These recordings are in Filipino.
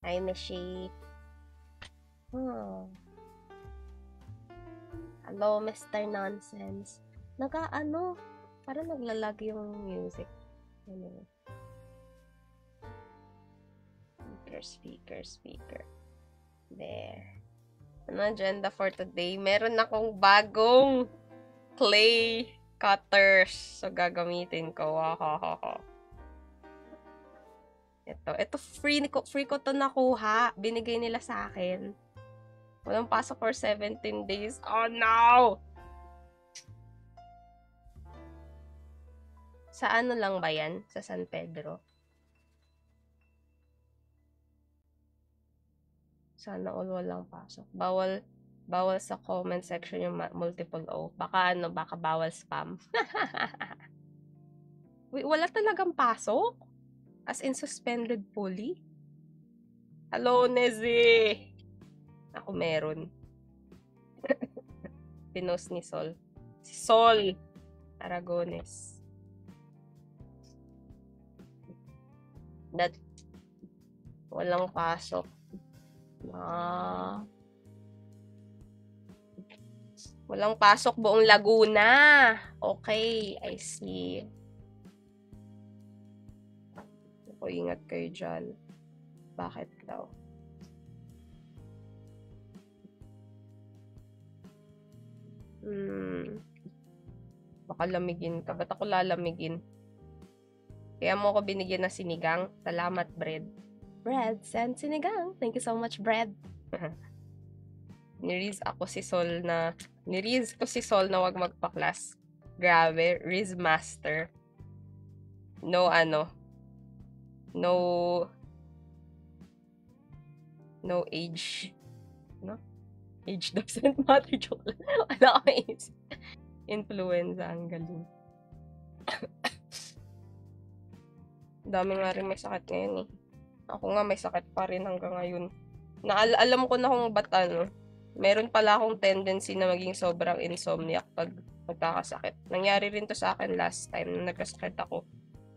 Hi, Mishi. Hello, Mr. Nonsense. Parang naglalag yung music. Anyway. Speaker. There. Ano agenda for today? Meron akong bagong clay cutters. So, gagamitin ko. Wahahaha. Ito free ko to nakuha. Binigay nila sa akin. Walang pasok for 17 days. Oh, no! Sa ano lang ba yan? Sa San Pedro? Sana all walang pasok. Bawal sa comment section yung multiple O. Baka bawal spam. Wait, wala talagang pasok? As in suspended fully? Hello, Nezzy! Ako meron. Pinost ni Sol. Si Sol Aragones. Walang pasok. Walang pasok buong Laguna. Okay, I see. Ako, ingat kayo dyan. Bakit daw? Baka lamigin ka. Ba't ako lalamigin? Kaya mo ako binigyan ng sinigang. Salamat, Bread. Bread, send sinigang. Thank you so much, Bread. Niriz ko si Sol na wag magpa-class. Grabe, Riz Master. No age. No? Age doesn't matter. Joke lang. Wala ko age. Influenza, ang galing. Dami nga rin may sakit ngayon eh. Ako nga may sakit pa rin hanggang ngayon. Alam ko na kung ba't meron pala akong tendency na maging sobrang insomniac pag magkakasakit. Nangyari rin to sa akin last time na nagkasakit ako.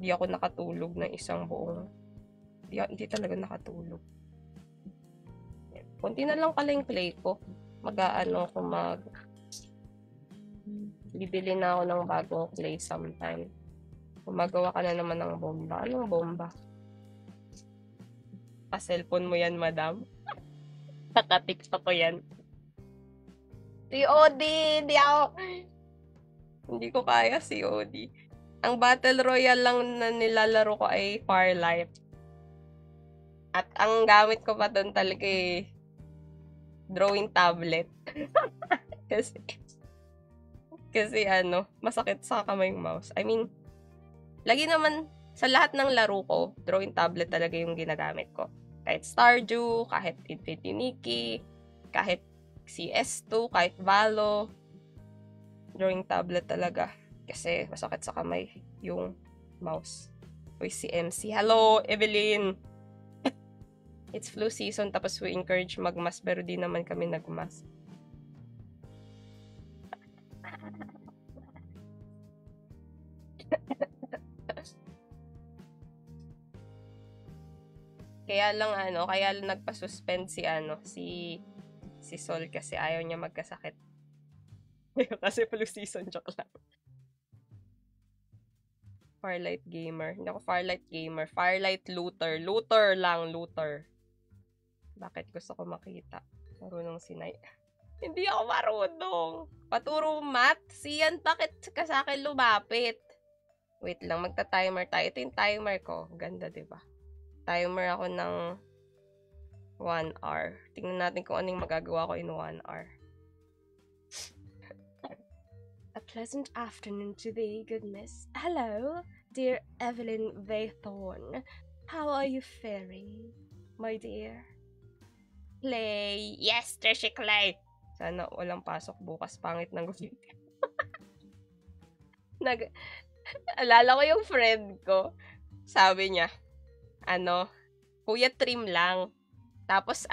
Hindi ako nakatulog ng isang buong. Hindi talaga nakatulog. Kunti na lang pala yung clay ko. Bibili na ako ng bagong clay sometime. Gumagawa ka na naman ng bomba. Anong bomba? Pa-cellphone mo yan, madam? Naka-TikTok ko yan. COD! Hindi ko kaya COD. Ang Battle Royale lang na nilalaro ko ay Firelight. At ang gamit ko pa doon talaga drawing tablet. kasi masakit sa kamay yung mouse. I mean, lagi naman sa lahat ng laro ko, drawing tablet talaga yung ginagamit ko. Kahit Stardew, kahit Infinity Nikki, kahit CS2, kahit Valo, drawing tablet talaga. Kasi masakit sa kamay yung mouse. Uy, si MC. Hello, Evelyn! It's flu season, tapos we encourage magmask, pero di naman kami nagmask. Kaya lang nagpa-suspend si Sol kasi ayaw niya magkasakit. Kasi flu season, joke lang. Firelight gamer. Hindi ako Firelight gamer. Firelight looter. Looter lang, looter. Bakit gusto ko makita? Marunong sinay. Hindi ako marunong. Paturo math. Siyan, bakit ka sa akin lumapit? Wait lang, magta-timer tayo. Ito yung timer ko. Ganda, diba? Timer ako ng 1 hour. Tingnan natin kung anong magagawa ko in 1 hour. A pleasant afternoon today, goodness. Hello, dear Evelyn Vaythorn. How are you faring, my dear? Clay. Yes, Trishy Clay. Sana walang pasok bukas. Pangit ng gusto. Alala ko yung friend ko. Sabi niya, kuya trim lang. Tapos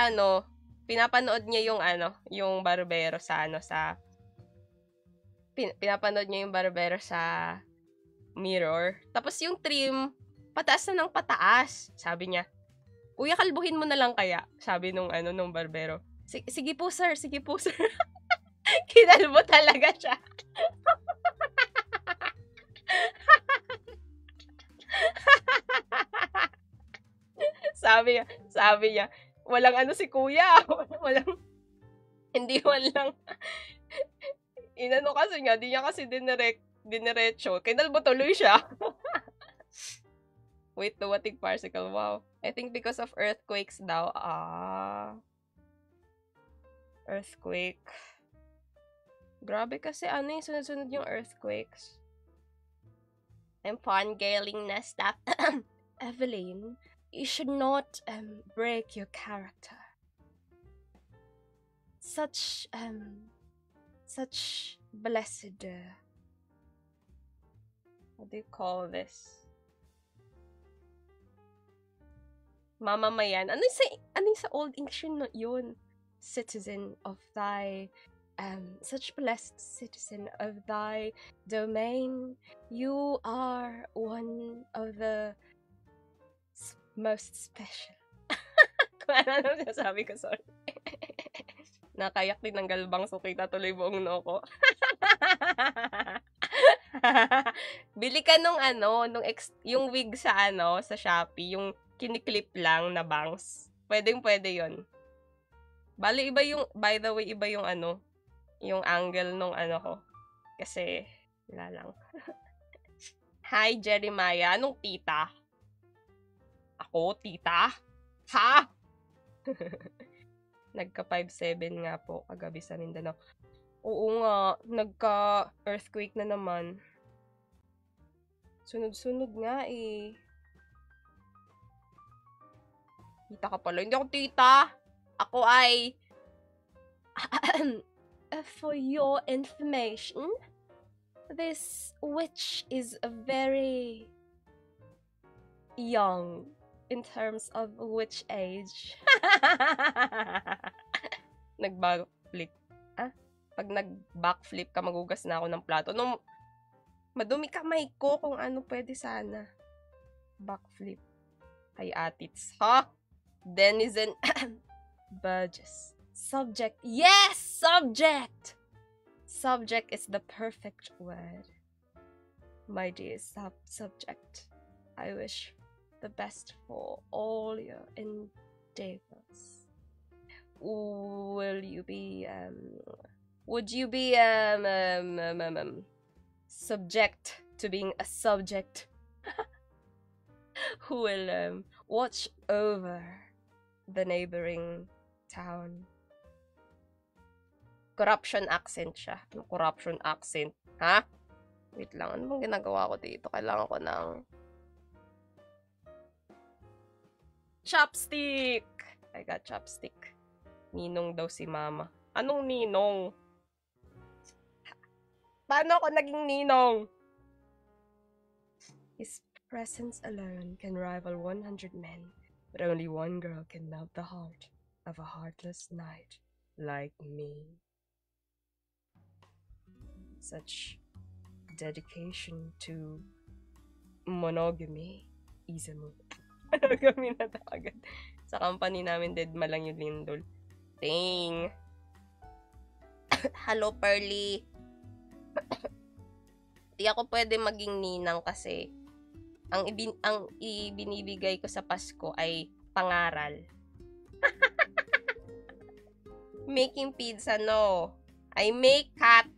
pinapanood niya yung barbero pinapanood niya yung barbero sa mirror. Tapos yung trim, pataas na ng pataas. Sabi niya, Kuya, kalbuhin mo na lang kaya, sabi nung barbero. Sige po sir, sige po sir. Kinalbo talaga siya. sabi niya, walang si kuya. Hindi man lang. Kasi nga, di niya kasi dinerecho. Kinalbo tuloy siya. Wait, the watig particle. Wow. I think because of earthquakes daw. Earthquake. Grabe kasi yung sunod-sunod yung earthquakes. I'm fangirling na stuff. Evelyn, you should not break your character. Such blessed, what do you call this? Mamamayan. Ano sa Old English yun? Citizen of thy, such blessed citizen of thy domain. You are one of the most special. Kung ano sabi ko, sorry. Nakayak din ng galbang so kita tuloy buong noko. Bili ka yung wig sa sa Shopee, yung kiniklip lang na bangs. Pwede yon. Bali by the way, iba yung yung angle nung ko. Kasi, wala lang. Hi, Jeremiah. Anong tita? Ako, tita? Ha? Nagka 5.7 nga po kagabi sa Mindanao. Oo nga, nagka-earthquake na naman. Sunod-sunod nga eh. Tita ka pala. Hindi ako tita. Ako ay... For your information, this witch is very young in terms of which age. Nag-backflip. Pag nag-backflip ka, magugas na ako ng plato. Madumi kamay ko kung pwede sana. Backflip. Ay atits, ha? Denizen Burgess. Subject. Yes! Subject! Subject is the perfect word. My dear subject, I wish the best for all your endeavors. Would you be subject to being a subject who will watch over the neighboring town? Corruption accent siya. Corruption accent. Ha? Wait lang. Ano bang ginagawa ko dito? Kailangan ko ng chopstick! I got chopstick. Ninong daw si mama. Anong ninong? Paano ako naging ninong? His presence alone can rival 100 men, but only one girl can melt the heart of a heartless knight like me. Such dedication to monogamy is a move. Monogamy na agad. Sa company namin, dead ma lang yung lindol. Dang. Hello, Pearly. Di ako pwede maging ninang kasi ang ibinibigay ko sa Pasko ay pangaral. Making pizza, no. I make cat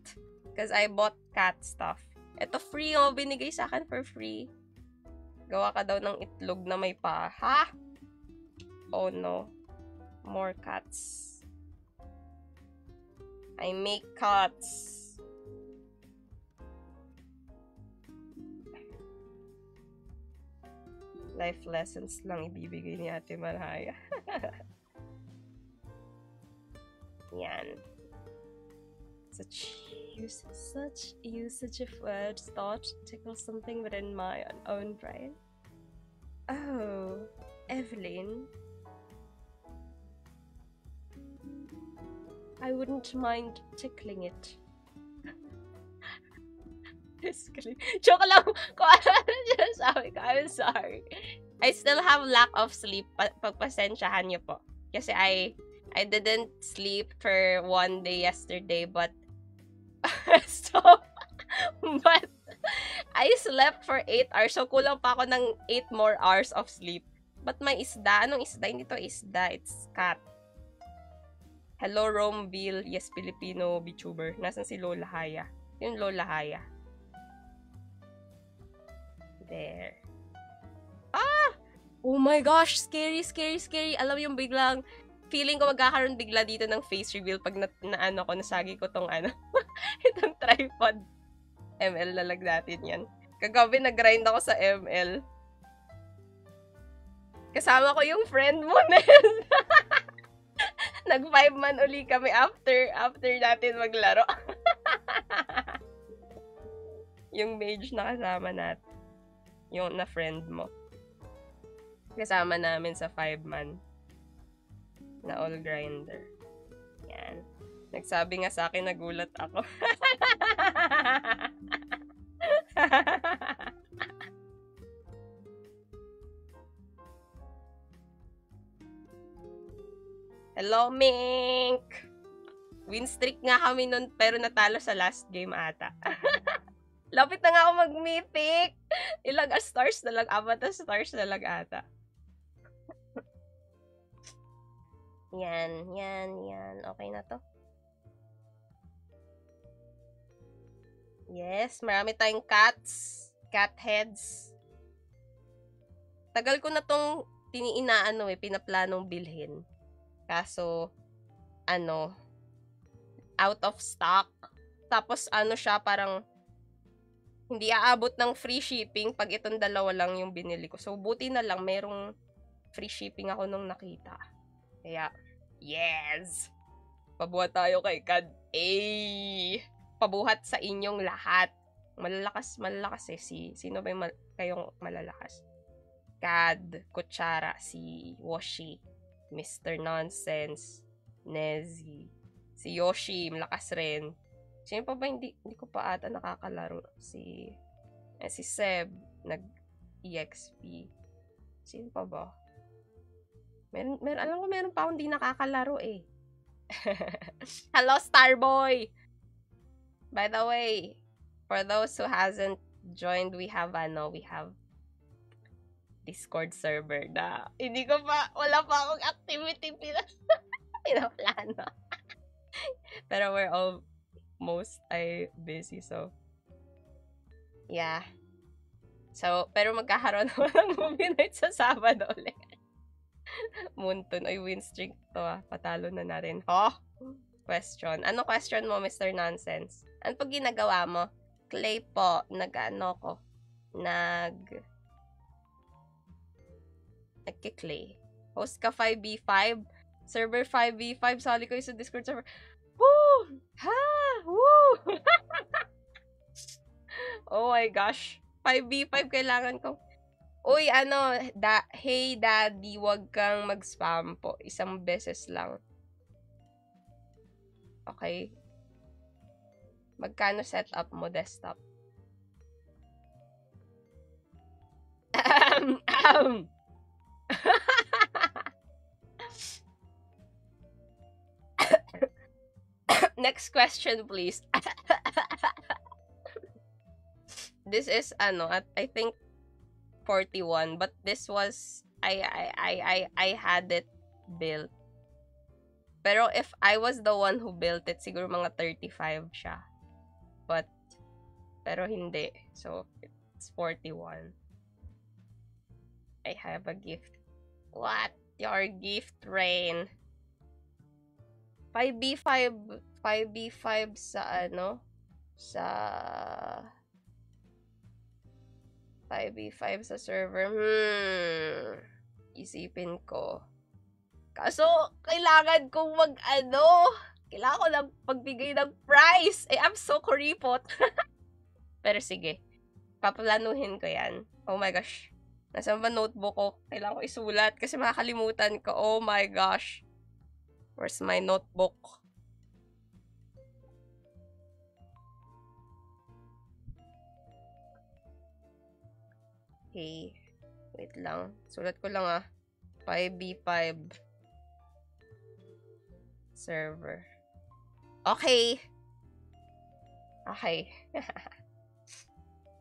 because I bought cat stuff. Ito free, binigay sa akin for free. Gawa ka daw ng itlog na may pa. Ha? Oh no. More cats. I make cats. Life lessons lang ibibigay ni Ate Marhaya. Yan. Such usage of words thought tickles something within my own brain. Oh, Evelyn. I wouldn't mind tickling it. Joke lang. Kung ano sabi ko, I'm sorry. I still have lack of sleep. Pagpasensyahan niyo po. Kasi I didn't sleep for one day yesterday, but so, but I slept for 8 hours. So, kulang pa ako ng 8 more hours of sleep. But may isda. Anong isda? Hindi to isda. It's cat. Hello, Romeville. Yes, Filipino VTuber. Nasaan si Lola Haya? Yung Lola Haya. There. Ah! Oh my gosh! Scary, scary, scary. Alam yung biglang, feeling ko magkakaroon bigla dito ng face reveal pag nasagi ko tong itong tripod. ML lalag natin yan. Kagabi nag-grind ako sa ML. Kasama ko yung friend mo, Nel. Nag 5-man uli kami after natin maglaro. Yung mage na kasama natin. Yung na friend mo. Kasama namin sa 5-man. Na all grinder. Yan. Nagsabi nga sa akin, nagulat ako. Hello, Mink! Win streak nga kami nun, pero natalo sa last game ata. Lapit na nga ako mag-mythic! Ilang stars na lang, 4 stars na lang ata. Yan. Okay na to. Yes, marami tayong cats. Cat heads. Tagal ko na tong pinaplanong bilhin. Kaso, out of stock. Tapos, siya, parang, hindi aabot ng free shipping pag itong dalawa lang yung binili ko. So, buti na lang, merong free shipping ako nung nakita. Kaya, yes! Pabuhat tayo kay Kad. Pabuhat sa inyong lahat. Malalakas eh. Sino ba yung kayong malalakas? Kad, Kutsara, si Washi, Mr. Nonsense, Nezzy, si Yoshi, malakas rin. Sino pa ba hindi ko pa ata nakakalaro? Si Seb, nag-EXP. Sino pa ba? Alam ko meron pa akong hindi nakakalaro eh. Hello, Starboy! By the way, for those who hasn't joined, we have Discord server na wala pa akong activity pinaplano. Pero we're almost busy, so yeah. So, pero magkakaroon naman ng movie night sa Sabado ulit. Muntun. Ay, win streak to Patalo na natin. Question. Ano question mo, Mr. Nonsense? Ano pag ginagawa mo? Clay po. Nagki-clay. Host ka 5v5. Server 5v5. Sali ko sa Discord server. Woo! Ha! Woo! Oh my gosh. 5v5 kailangan ko. Uy, hey daddy, wag kang mag-spam po. Isang beses lang. Okay. Magkano setup mo, desktop? Next question, please. This is, I think 41, but this was, I had it built. Pero if I was the one who built it, siguro mga 35 siya. Pero hindi. So, it's 41. I have a gift. What? Your gift, Rain? 5v5 sa sa 5v5 sa server. Isipin ko. Kaso, kailangan kong kailangan ko lang pagbigay ng price. I'm so kuripot. Pero sige, paplanuhin ko yan. Oh my gosh. Nasaan ba notebook ko? Kailangan ko isulat kasi makakalimutan ko. Oh my gosh. Where's my notebook? Okay. Wait lang. Sulat ko lang 5B5 server. Okay. Okay.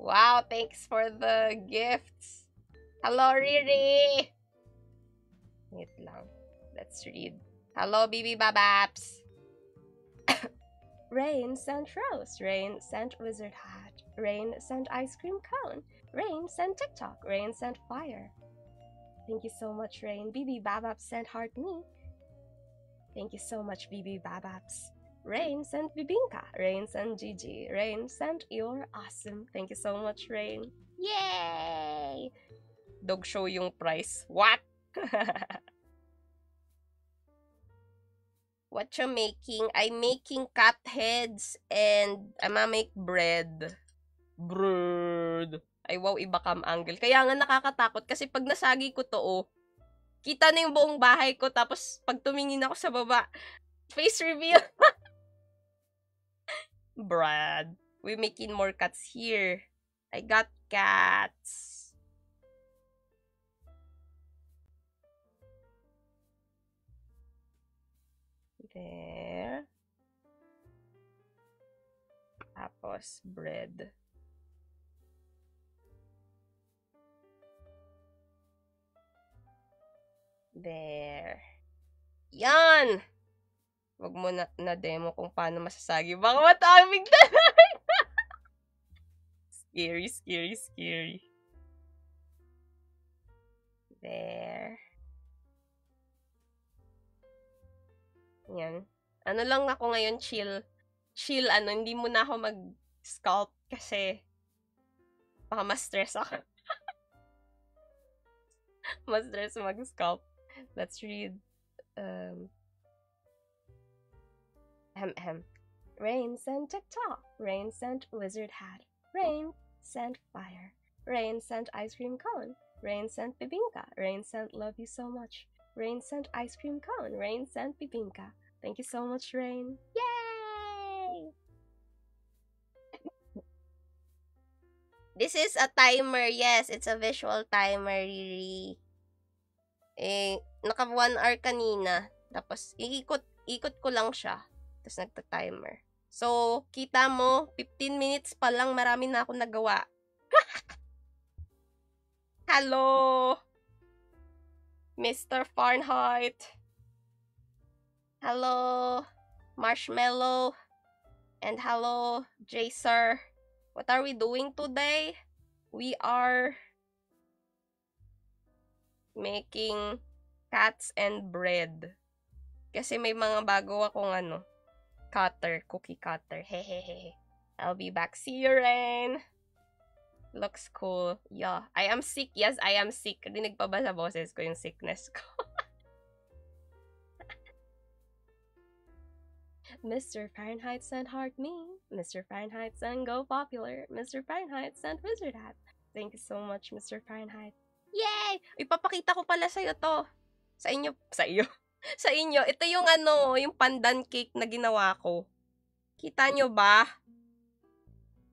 Wow, thanks for the gifts. Hello, Riri! Wait lang. Let's read. Hello, BB Babaps! Rain sent Rose. Rain sent Wizard Hat. Rain sent Ice Cream Cone. Rain sent TikTok. Rain sent Fire. Thank you so much, Rain. BB Babaps sent Heart Me. Thank you so much, BB Babaps. Rain sent Bibinka. Rain sent Gigi. Rain sent You're Awesome. Thank you so much, Rain. Yay! Dog show yung price. What? What you making? I'm making cat heads and I'm gonna make bread. Bread. Ay, wow, iba cam angle. Kaya nga nakakatakot kasi pag nasagi ko to, kita na yung buong bahay ko tapos pag tumingin ako sa baba, face reveal. Brad. We're making more cats here. I got cats. There. Tapos, bread. There. Yan! Wag mo na-demo kung paano masasagi. Baka matamig na Scary, scary, scary. There. Yan. Ano lang ako ngayon, chill. Chill, hindi mo na ako mag-sculpt kasi baka ma-stress ako. Ma-stress mag-sculpt. Let's read. Rain sent TikTok. Rain sent Wizard Hat. Rain sent Fire. Rain sent Ice Cream Cone. Rain sent Bibinka. Rain sent Love You So Much. Rain sent Ice Cream Cone. Rain sent Bibinka. Thank you so much, Rain. Yay! This is a timer. Yes, it's a visual timer, Riri. Naka 1 hour kanina. Tapos, ikot ko lang siya. Tapos, nagta-timer. So, kita mo, 15 minutes pa lang, marami na ako nagawa. Hello! Mr. Fahrenheit. Hello, Marshmallow. And hello, Jacer. What are we doing today? We are making cats and bread. Kasi may mga bago akong cutter, cookie cutter. Hehehe. I'll be back. See you, Rain. Looks cool. Yeah. I am sick. Yes, I am sick. Rinig pa ba sa boses ko yung sickness ko? Mr. Fahrenheit sent Heart Me. Mr. Fahrenheit sent Go Popular. Mr. Fahrenheit sent Wizard Hat. Thank you so much, Mr. Fahrenheit. Yay! Ipapakita ko pala sa'yo to. Sa inyo. Sa inyo. Ito yung yung pandan cake na ginawa ko. Kita nyo ba?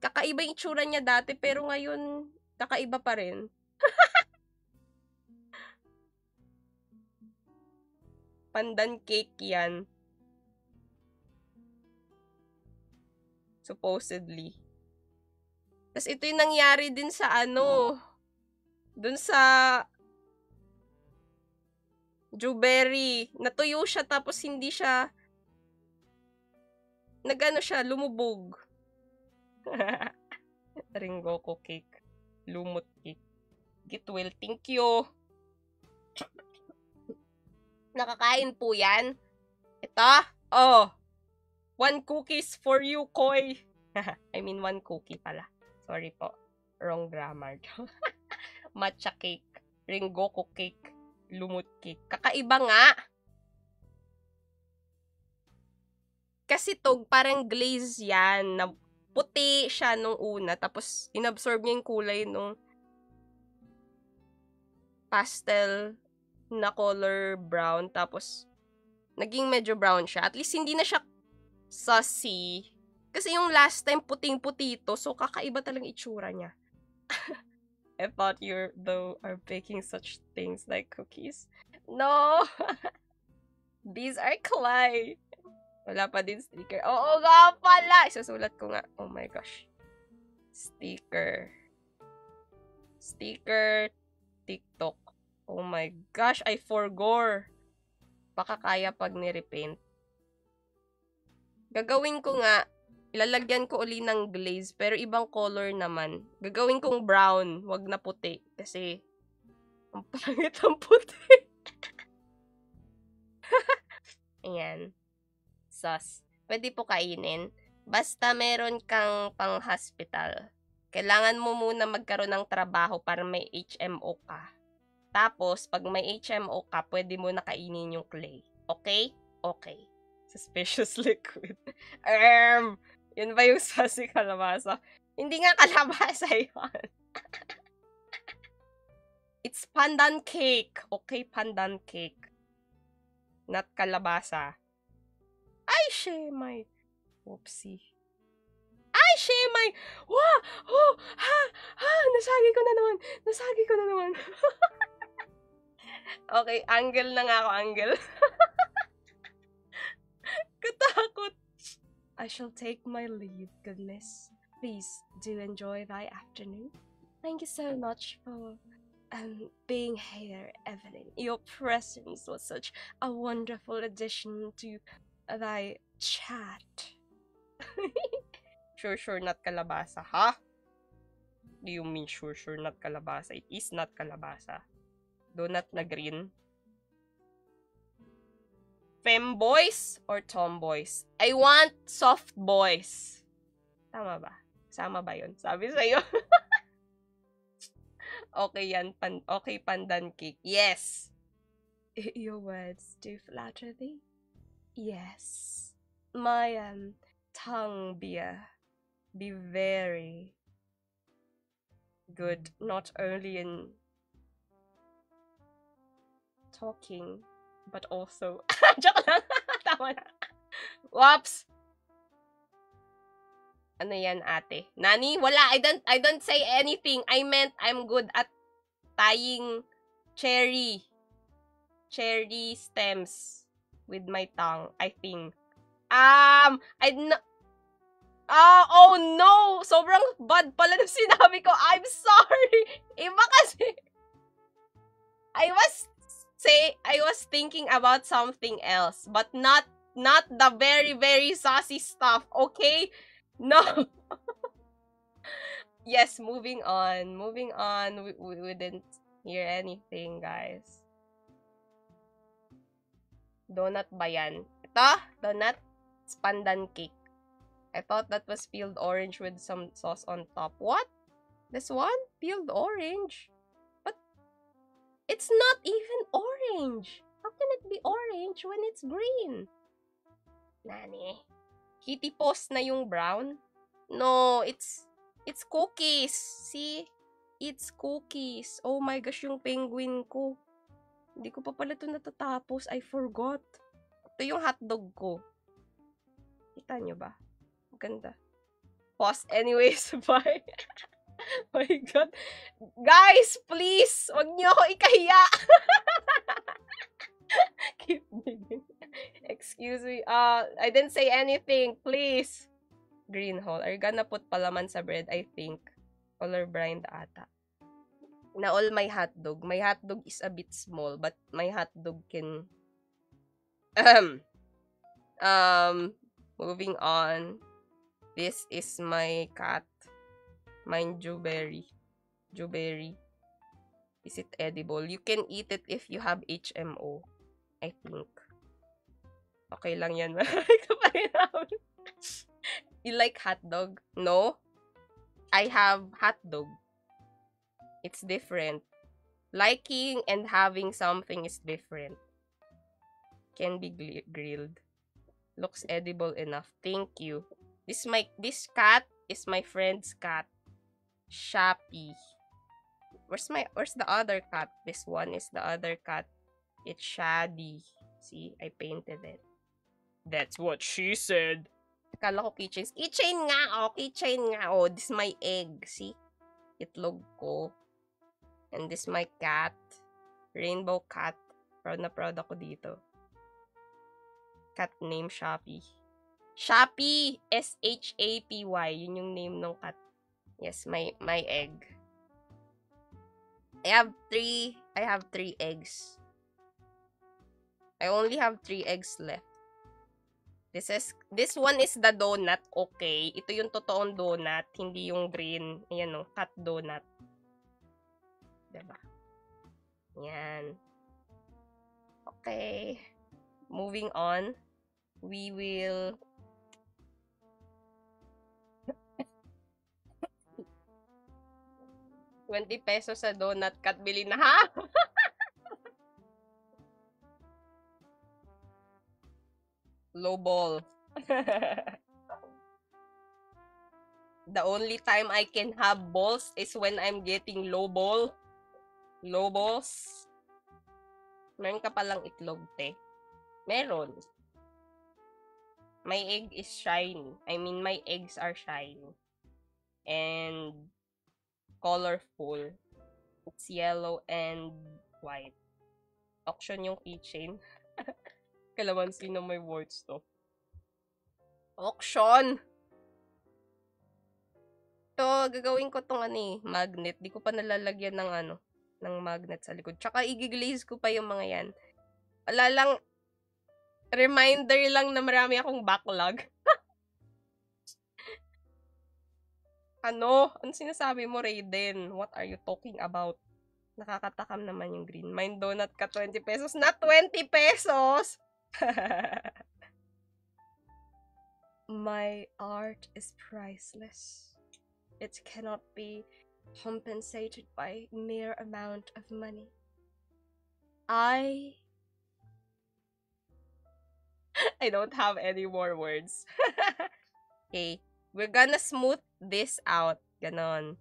Kakaiba yung itsura niya dati, pero ngayon, kakaiba pa rin. Pandan cake yan. Supposedly. Tapos ito yung nangyari din sa dun sa Juberry. Natuyo siya tapos hindi siya lumubog. Ringoku cake. Lumot cake. Get well. Thank you. Nakakain po yan. Ito. Oh. 1 cookies for you, Koy. I mean, 1 cookie pala. Sorry po. Wrong grammar. Matcha cake. Ringoku cake. Lumot cake. Kakaiba nga. Kasi to, parang glaze yan. Na puti siya nung una. Tapos, inabsorb niya yung kulay nung pastel na color brown. Tapos, naging medyo brown siya. At least, hindi na siya sassy. Kasi yung last time, puting-puti ito. So, kakaiba talagang itsura niya. I thought you though are baking such things like cookies. No! These are clay. Wala pa din sticker. Oo nga pala! Isusulat ko nga. Oh my gosh. Sticker. Sticker. TikTok. Oh my gosh, I forgot. Baka kaya pag nirepaint. Gagawin ko nga, ilalagyan ko uli ng glaze, pero ibang color naman. Gagawin kong brown, wag na puti. Kasi, ang pangit ang puti. Ayan. Sauce. Pwede po kainin. Basta meron kang pang-hospital. Kailangan mo muna magkaroon ng trabaho para may HMO ka. Tapos, pag may HMO ka, pwede mo na kainin yung clay. Okay? Okay. Suspicious liquid. Yun ba yung saucy kalabasa? Hindi nga kalabasa yun. It's pandan cake. Okay, pandan cake. Not kalabasa. Ay, shemay. Whoopsie. Ay, shemay! Wah! Oh! Ha! Ha! Nasagi ko na naman. Nasagi ko na naman. Okay, angle na nga ako, angle. Katakot. I shall take my leave, goodness. Please do enjoy thy afternoon. Thank you so much for being here, Evelyn. Your presence was such a wonderful addition to thy chat. Sure, not kalabasa, ha? Do you mean sure, not kalabasa? It is not kalabasa. Donut na green. Femboys or tomboys? I want soft boys. Tama ba? Sama ba yun? Sabi sa'yo. Okay yan. Okay, pandan cake. Yes. Your words do flatter thee? Yes. My tongue be very good, not only in talking, but also... Joke lang. Tama na. Whoops. Ano yan, ate? Nani? Wala. I don't say anything. I meant I'm good at tying cherry stems with my tongue, I think. Oh no! Sobrang bad pala ng sinabi ko. I'm sorry. Iba kasi. I was thinking about something else, but not the very, very saucy stuff, okay? No. Yes, moving on. We didn't hear anything, guys. Donut ba yan? Ito? Donut? It's pandan cake. I thought that was peeled orange with some sauce on top. What? This one? Peeled orange? But it's not even orange. How can it be orange when it's green? Nani? Kitty post na yung brown? No, it's cookies. See? It's cookies. Oh my gosh, yung penguin ko. Hindi ko pa pala ito natatapos. I forgot. Ito yung hotdog ko. Kita nyo ba? Ganda. Pause anyways. Bye. Oh my God. Guys, please! Wag niyo ako ikahiya. Keep digging. Excuse me. I didn't say anything. Please. Green hole. Are you gonna put palaman sa bread? I think. Colorblind ata. Na all my hotdog. My hotdog is a bit small, but my hotdog can... Moving on. This is my cat. Mine, Jewberry. Jewberry. Is it edible? You can eat it if you have HMO. I think. Okay lang yan. You like hotdog? No? I have hotdog. It's different. Liking and having something is different. Can be grilled. Looks edible enough. Thank you. This cat is my friend's cat. Shappy. Where's the other cat? This one is the other cat. It's Shady. See, I painted it. That's what she said. Akala ko keychains. Keychain nga, oh. Keychain nga, oh. This is my egg. See? Itlog ko. And this my cat. Rainbow cat. Proud na proud ako dito. Cat name Shopee. Shopee! S-H-A-P-Y. Yun yung name ng cat. Yes, my egg. I have three eggs. I only have 3 eggs left. This one is the donut, okay. Ito yung totoong donut, hindi yung green. Ayan o, cat donut. Diba? Yan. Okay. Moving on. We will... ₱20 sa donut cat, bili na ha? Low ball. The only time I can have balls is when I'm getting low ball. Low balls. Meron ka palang itlog, te. Meron. My egg is shiny. I mean, my eggs are shiny. And colorful. It's yellow and white. Auction yung keychain. Kalamansi na may words to. Auction! So, gagawin ko tong magnet. Di ko pa nalalagyan ng ng magnet sa likod. Tsaka i-glaze ko pa yung mga yan. Wala lang, reminder lang na marami akong backlog. Ano sinasabi mo, Raiden? What are you talking about? Nakakatakam naman yung green. Mine donut ka ₱20. Not ₱20! My art is priceless. It cannot be compensated by mere amount of money. I don't have any more words. Okay, we're gonna smooth this out. Ganon.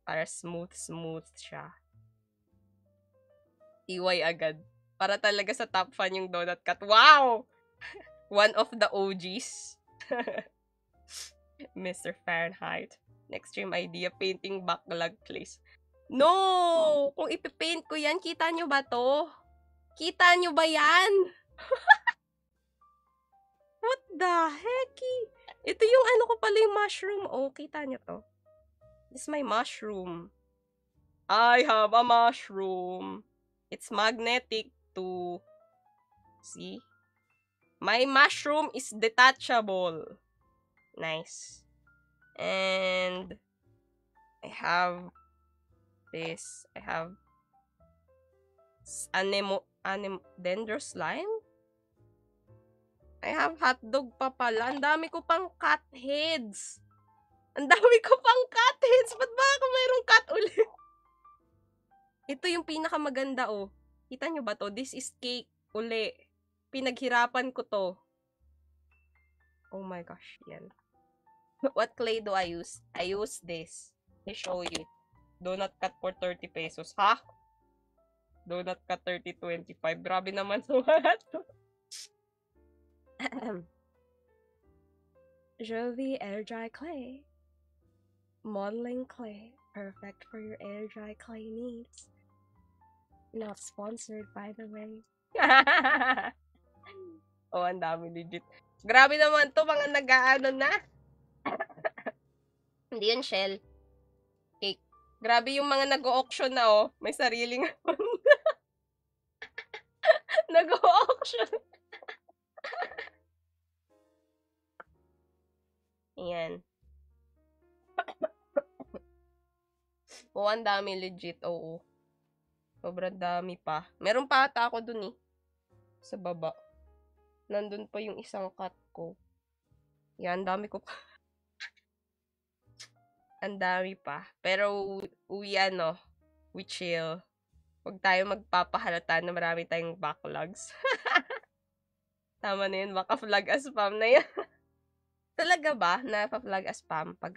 Para smooth siya. Iway agad. Para talaga sa top fan yung donut cat. Wow! One of the OGs. Mr. Fahrenheit. Next stream idea, painting backlog place. No! Kung ipipaint ko yan, kita nyo ba to? Kita nyo ba yan? What the heck? Ito yung ko pala yung mushroom. Oh, kita nyo to. This is my mushroom. I have a mushroom. It's magnetic too. See? My mushroom is detachable. Nice. And I have this. I have dendro slime. I have hotdog pa pala. Ang dami ko pang cat heads. Ba't ba ako mayroong cat ulit? Ito yung pinakamaganda, oh. Kita nyo ba to? This is cake uli. Pinaghirapan ko to. Oh my gosh, yan. What clay do I use? I use this. I show you. Donut cut for ₱30. Ha? Donut cut 30-25. Grabe naman sa mga to. Jovi air dry clay. Modeling clay. Perfect for your air dry clay needs. Not sponsored, by the way. Oh, ang dami legit. Grabe naman to, mga nag-aano na. Hindi yun shell. Cake. Grabe yung mga nag-auction na, oh. May sariling nag-auction. Ayan. Oh, ang dami legit. Oo. Sobrang dami pa. Meron pa ata ako dun eh. Sa baba. Nandun pa yung isang cut ko. Yan, dami ko pa. Ang dami pa. Pero, we chill. Huwag tayo magpapahalata na marami tayong backlogs. Tama na yun, baka flag as spam na yan. Talaga ba na pa-flag as spam pag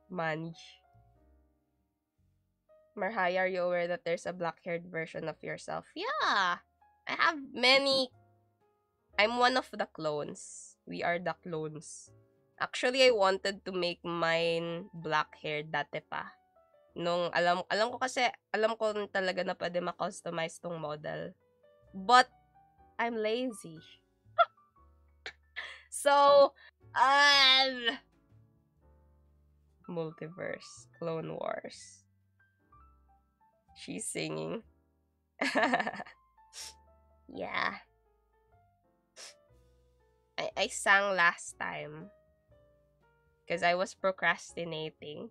money? Marhai, are you aware that there's a black-haired version of yourself? Yeah! I have many. I'm one of the clones. We are the clones. Actually, I wanted to make mine black-haired dati pa. Alam ko kasi, alam ko talaga na pwede ma-customize tong model. But, I'm lazy. So, Multiverse, Clone Wars. She's singing. Yeah. I sang last time. Because I was procrastinating.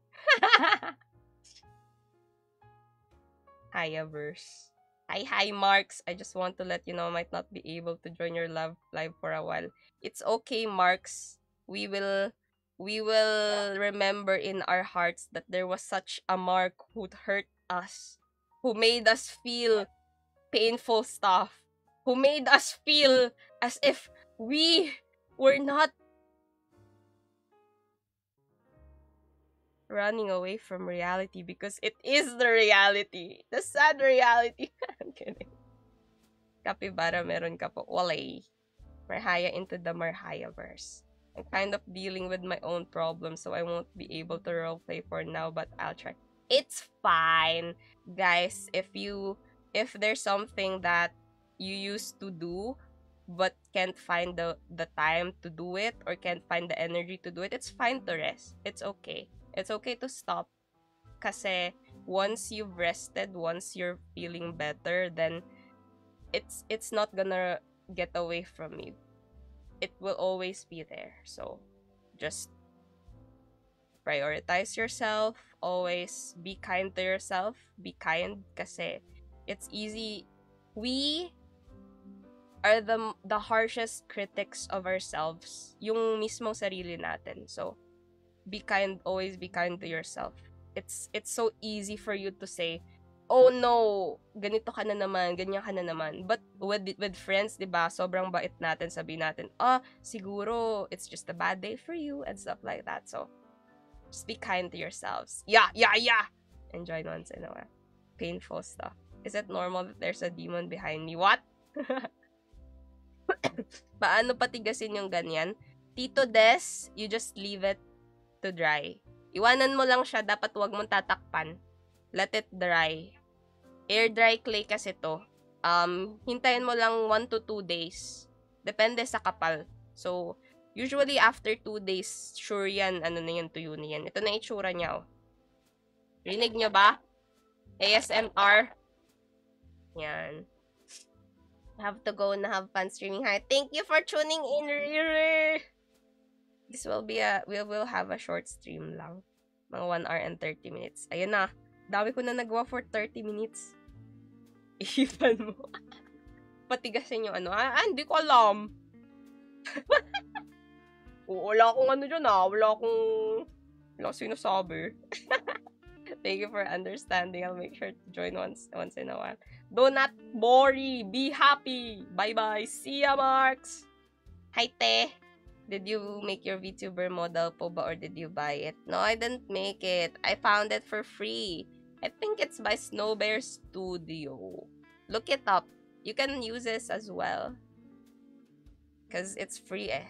Hayaverse. Hi, Marks. I just want to let you know I might not be able to join your live for a while. It's okay, Marks. We will remember in our hearts that there was such a Mark who hurt us, who made us feel painful stuff, who made us feel as if we were not running away from reality, because it is the reality. The sad reality. I'm kidding. Capybara, meron ka po. Walay. Marhaya into the Marhayaverse. I'm kind of dealing with my own problems, so I won't be able to roleplay for now, but I'll try. It's fine. Guys, if there's something that you used to do but can't find the time to do it, or can't find the energy to do it, it's fine to rest. It's okay. It's okay to stop. Kasi once you've rested, once you're feeling better, then it's not gonna get away from you. It will always be there. So just prioritize yourself. Always be kind to yourself. Be kind kasi it's easy. We are the harshest critics of ourselves. Yung mismong sarili natin. So be kind. Always be kind to yourself. It's so easy for you to say, oh no, ganito ka na naman, ganyan ka na naman. But with friends, 'di ba? Sobrang bait natin, sabihin natin, siguro it's just a bad day for you and stuff like that. So just be kind to yourselves. Yeah. Enjoy once in a while. Painful stuff. Is it normal that there's a demon behind me? What? Paano patigasin yung ganyan? Tito Des, you just leave it to dry. Iwanan mo lang siya, dapat wag mong tatakpan. Let it dry. Air dry clay kasi to. Hintayin mo lang 1 to 2 days. Depende sa kapal. So, usually after 2 days, sure yan, ano na yan, tuyo na yan. Ito na itsura niya, oh. Rinig nyo ba? ASMR. Yan. Have to go na have fun streaming. Hi, thank you for tuning in, Riri. This will be we will have a short stream lang. Mga 1 hour and 30 minutes. Ayun na. Dami ko na nagawa for 30 minutes. Ihipan mo. Patigasin yung ano. Hindi ko alam. Wala akong ano dyan, Wala akong sinasabi. Thank you for understanding. I'll make sure to join once in a while. Do not worry. Be happy. Bye-bye. See ya, Marks. Hi, Te. Did you make your VTuber model po ba, or did you buy it? No, I didn't make it. I found it for free. I think it's by Snow Bear Studio. Look it up. You can use this as well. Because it's free, eh.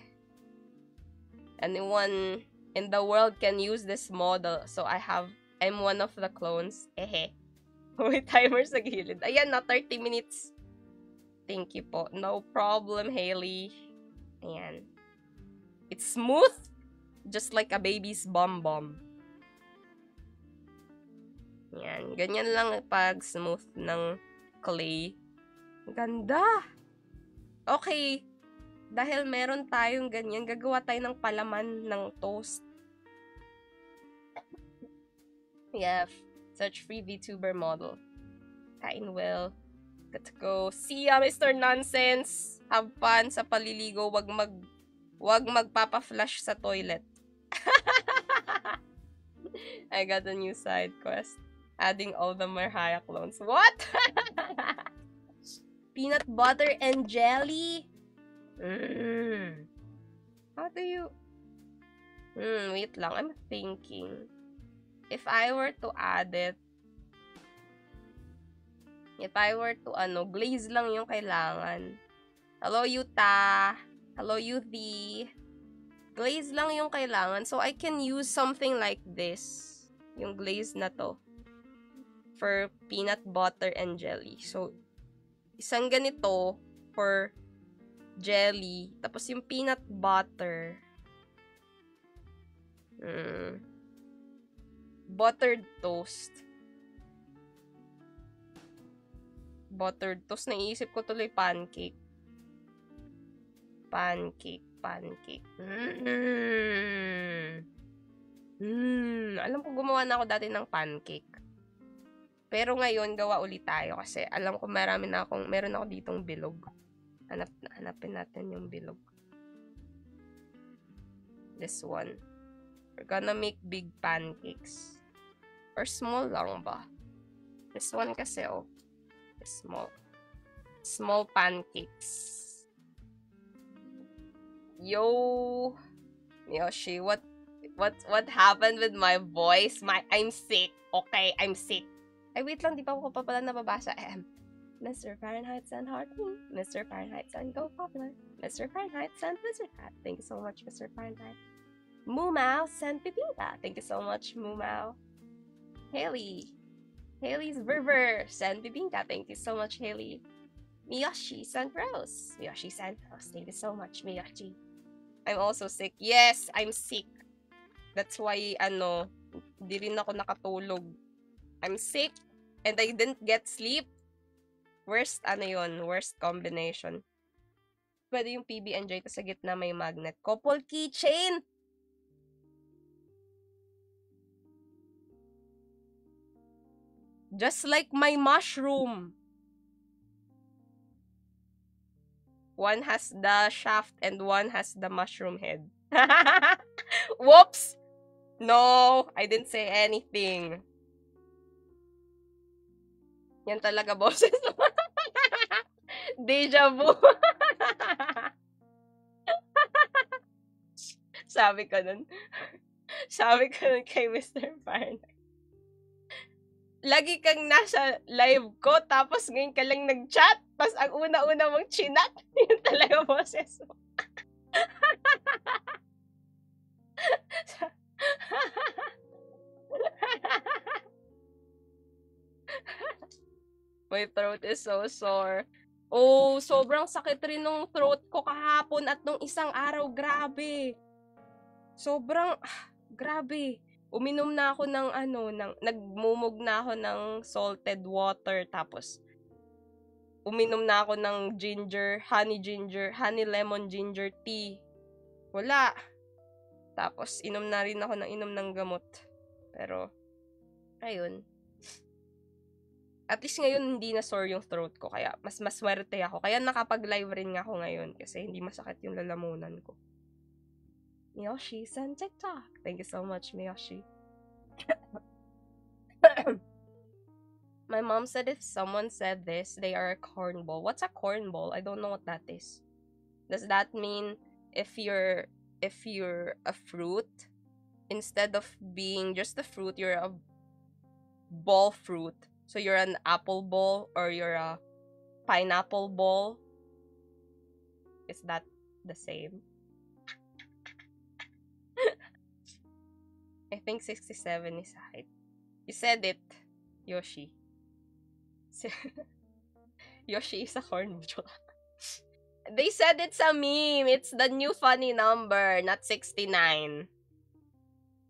Anyone in the world can use this model. So I'm one of the clones. Ehe. May timer sa gilid. Ayan na, 30 minutes. Thank you po. No problem, Hailey. Ayan. It's smooth, just like a baby's bum. Yan. Ganyan lang pag smooth ng clay. Ganda! Okay. Dahil meron tayong ganyan, gagawa tayo ng palaman ng toast. Yeah. Search free VTuber model. Kain well. Let's go. See ya, Mr. Nonsense! Have fun sa paliligo. Wag magpapa-flush sa toilet. I got a new side quest. Adding all the Marhaya clones. What? Peanut butter and jelly? How do you... wait lang. I'm thinking. If I were to add it... If I were to, glaze lang yung kailangan. Hello, Yuta. Hello, Yuthi. Glaze lang yung kailangan. So, I can use something like this. Yung glaze na to. for peanut butter and jelly. So, isang ganito for jelly. Tapos yung peanut butter. Buttered toast. Buttered toast. Naiisip ko tuloy pancake. Pancake. Alam ko gumawa na ako dati ng pancake. Pero ngayon, gawa ulit tayo kasi alam ko meron ako ditong bilog. Hanapin natin yung bilog. This one. We're gonna make big pancakes. Or small lang ba? This one kasi, small. Small pancakes. Yo! Yoshi, what happened with my voice? I'm sick. Okay, I'm sick. Ay, wait lang, di pa ako pa pala nababasa. Mr. Fahrenheit sent heart. Mr. Fahrenheit sent go popular. Mr. Fahrenheit sent Wizard Hat. Thank you so much, Mr. Fahrenheit. Mumao sent Pipita. Thank you so much, Mumao. Haley's River sent Pipita. Thank you so much, Haley. Miyoshi sent Rose. Miyoshi sent Rose. Thank you so much, Miyoshi. I'm also sick. Yes, I'm sick. That's why, di rin ako nakatulog. I'm sick and I didn't get sleep. Worst combination. Pwede yung PB&J sa gitna may magnet. Couple keychain! Just like my mushroom. One has the shaft and one has the mushroom head. Whoops! No, I didn't say anything. Yan talaga, boses. Deja vu. Sabi ko nun kay Mr. Fahrenheit. Lagi kang nasa live ko, tapos ngayon ka lang nag-chat, tapos ang una-una mong chinat, yun talaga boses mo. My throat is so sore. Oh, sobrang sakit rin nung throat ko kahapon at nung isang araw. Grabe. Sobrang, grabe. Uminom na ako ng nagmumog na ako ng salted water. Tapos, uminom na ako ng honey lemon ginger tea. Wala. Tapos, inom na rin ako ng gamot. Pero, ayun. At least ngayon, hindi na sore yung throat ko. Kaya, mas maswerte ako. Kaya nakapag-live rin nga ako ngayon. Kasi hindi masakit yung lalamunan ko. Miyoshi sent TikTok. Thank you so much, Miyoshi. My mom said if someone said this, they are a cornball. What's a cornball? I don't know what that is. Does that mean if you're a fruit, instead of being just a fruit, you're a ball fruit? So you're an apple ball or you're a pineapple ball? Is that the same? I think 67 is height. You said it, Yoshi. Yoshi is a cornball. They said it's a meme. It's the new funny number, not 69.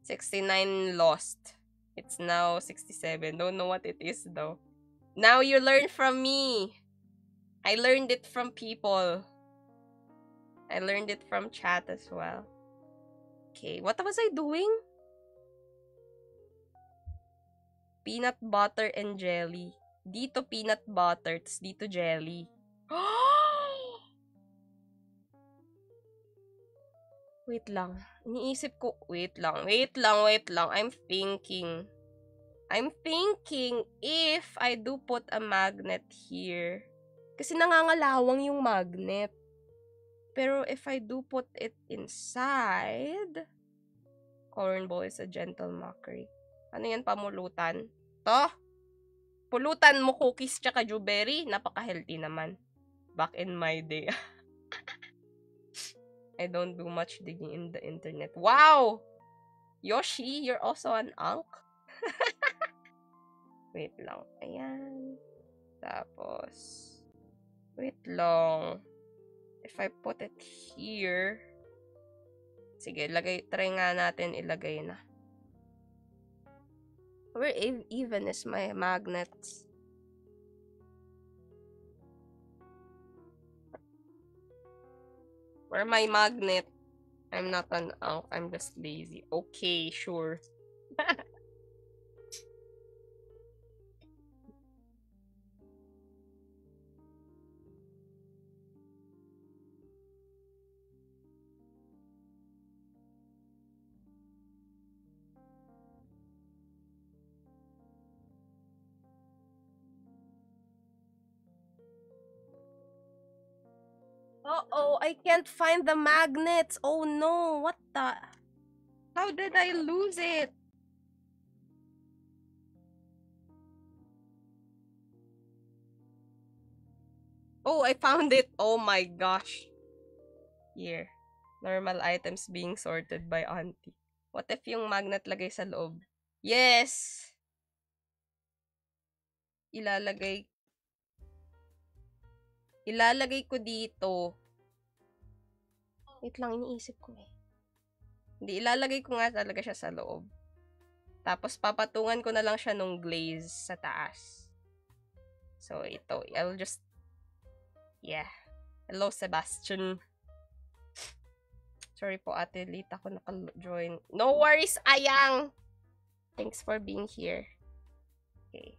69 lost. It's now 67. Don't know what it is though. Now you learn from me. I learned it from people. I learned it from chat as well. Okay, what was I doing? Peanut butter and jelly. Dito peanut butter, tas dito jelly. Wait lang. Iniisip ko, wait lang. I'm thinking if I do put a magnet here. Kasi nangangalawang yung magnet. Pero if I do put it inside, cornball is a gentle mockery. Ano yan, pamulutan? To? Pulutan mo cookies tsaka blueberry? Napaka-healthy naman. Back in my day. I don't do much digging in the internet. Wow! Yoshi, you're also an unk? Wait lang. Ayan. Tapos, wait lang. If I put it here, sige, try nga natin ilagay na. Where even is my magnets? Where my magnet? I'm not an elf, I'm just lazy. Okay, sure. Uh-oh, I can't find the magnets. Oh no, what the? How did I lose it? Oh, I found it. Oh my gosh. Here. Normal items being sorted by auntie. What if yung magnet lagay sa loob? Yes! Ilalagay ko dito. Wait lang, iniisip ko eh. Hindi, ilalagay ko nga talaga siya sa loob. Tapos, papatungan ko na lang siya nung glaze sa taas. So, ito. I'll just... Yeah. Hello, Sebastian. Sorry po, ate. Late ako naka-join. No worries, Ayang! Thanks for being here. Okay.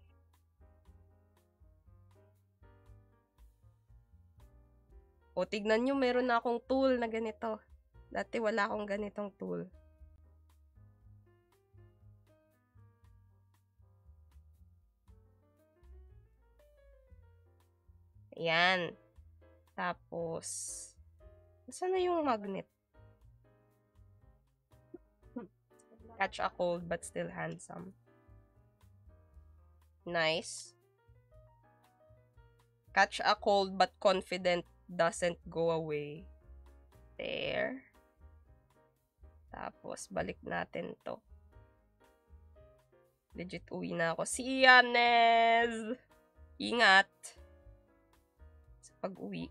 O, tignan nyo, meron na akong tool na ganito. Dati wala akong ganitong tool. Ayan. Tapos, saan na yung magnet? Catch a cold but still handsome. Nice. Catch a cold but confident doesn't go away. There. Tapos, balik natin to. Legit, uwi na ako. See ya, Nez! Ingat! Sa pag-uwi.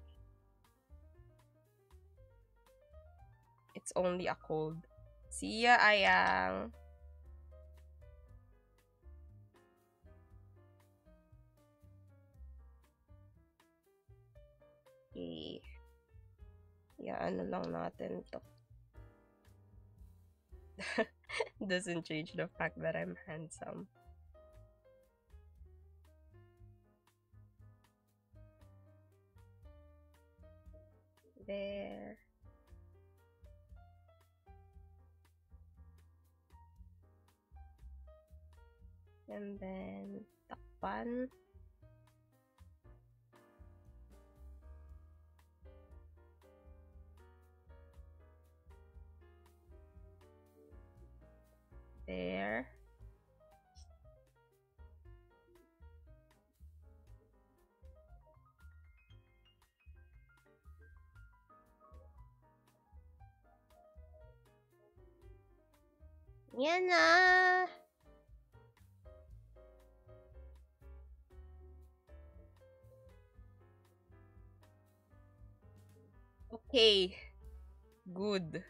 It's only a cold. See ya, Ayang! Okay. Ano lang natin to. Doesn't change the fact that I'm handsome. There. And then, takpan. There. Yan na! Okay. Good.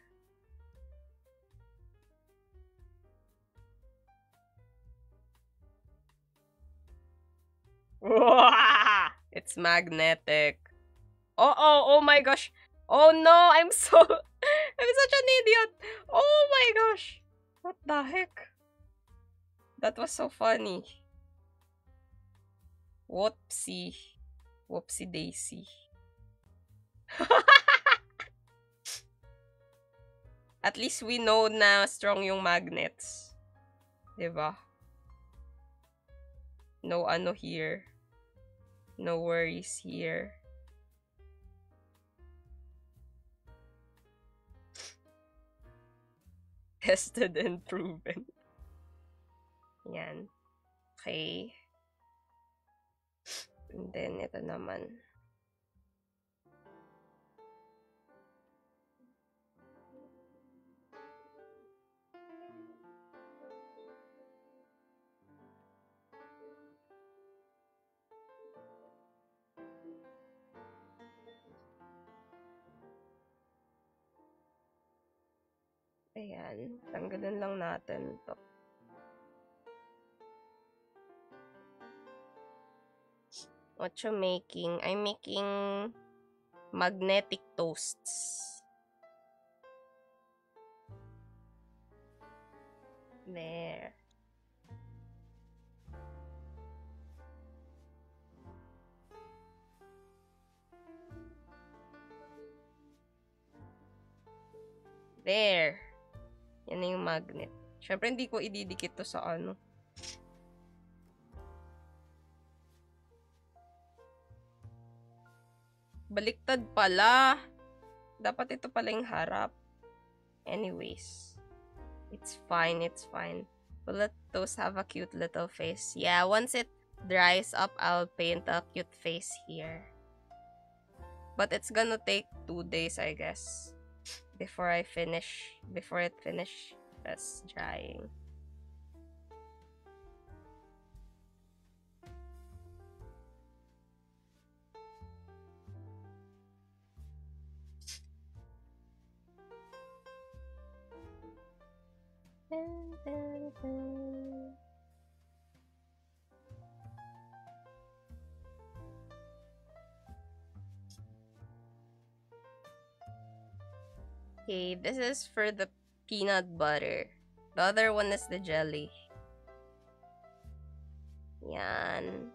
It's magnetic. Oh my gosh. Oh no, I'm such an idiot. Oh my gosh. What the heck? That was so funny. Whoopsie. Whoopsie daisy. At least we know na strong yung magnets. Diba? No ano here. No worries here. Tested and proven. Yan. Okay. And then, ito naman. Ayan. Tanggalin lang natin to. What you making? I'm making magnetic toasts. There. There. Yan na yung magnet. Syempre, hindi ko ididikit to sa ano. Baliktad pala. Dapat ito pala yung harap. Anyways. It's fine, it's fine. Will let those have a cute little face? Yeah, once it dries up, I'll paint a cute face here. But it's gonna take 2 days, I guess. Before it finishes drying. Okay, this is for the peanut butter. The other one is the jelly. Yan.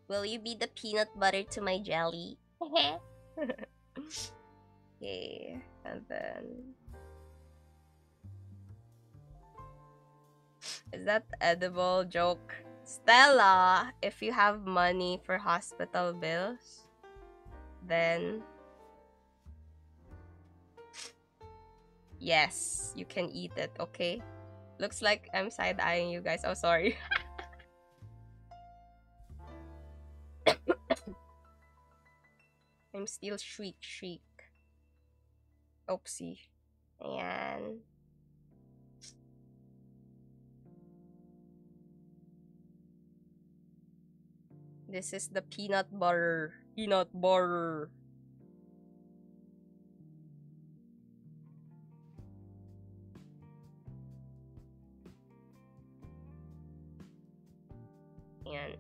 Will you be the peanut butter to my jelly? Okay, and then... Is that edible? Joke. Stella, if you have money for hospital bills, then... Yes, you can eat it, okay? Looks like I'm side-eyeing you guys. Oh, sorry. I'm still shriek. Oopsie. Ayan. This is the peanut butter. Peanut butter. Ayan.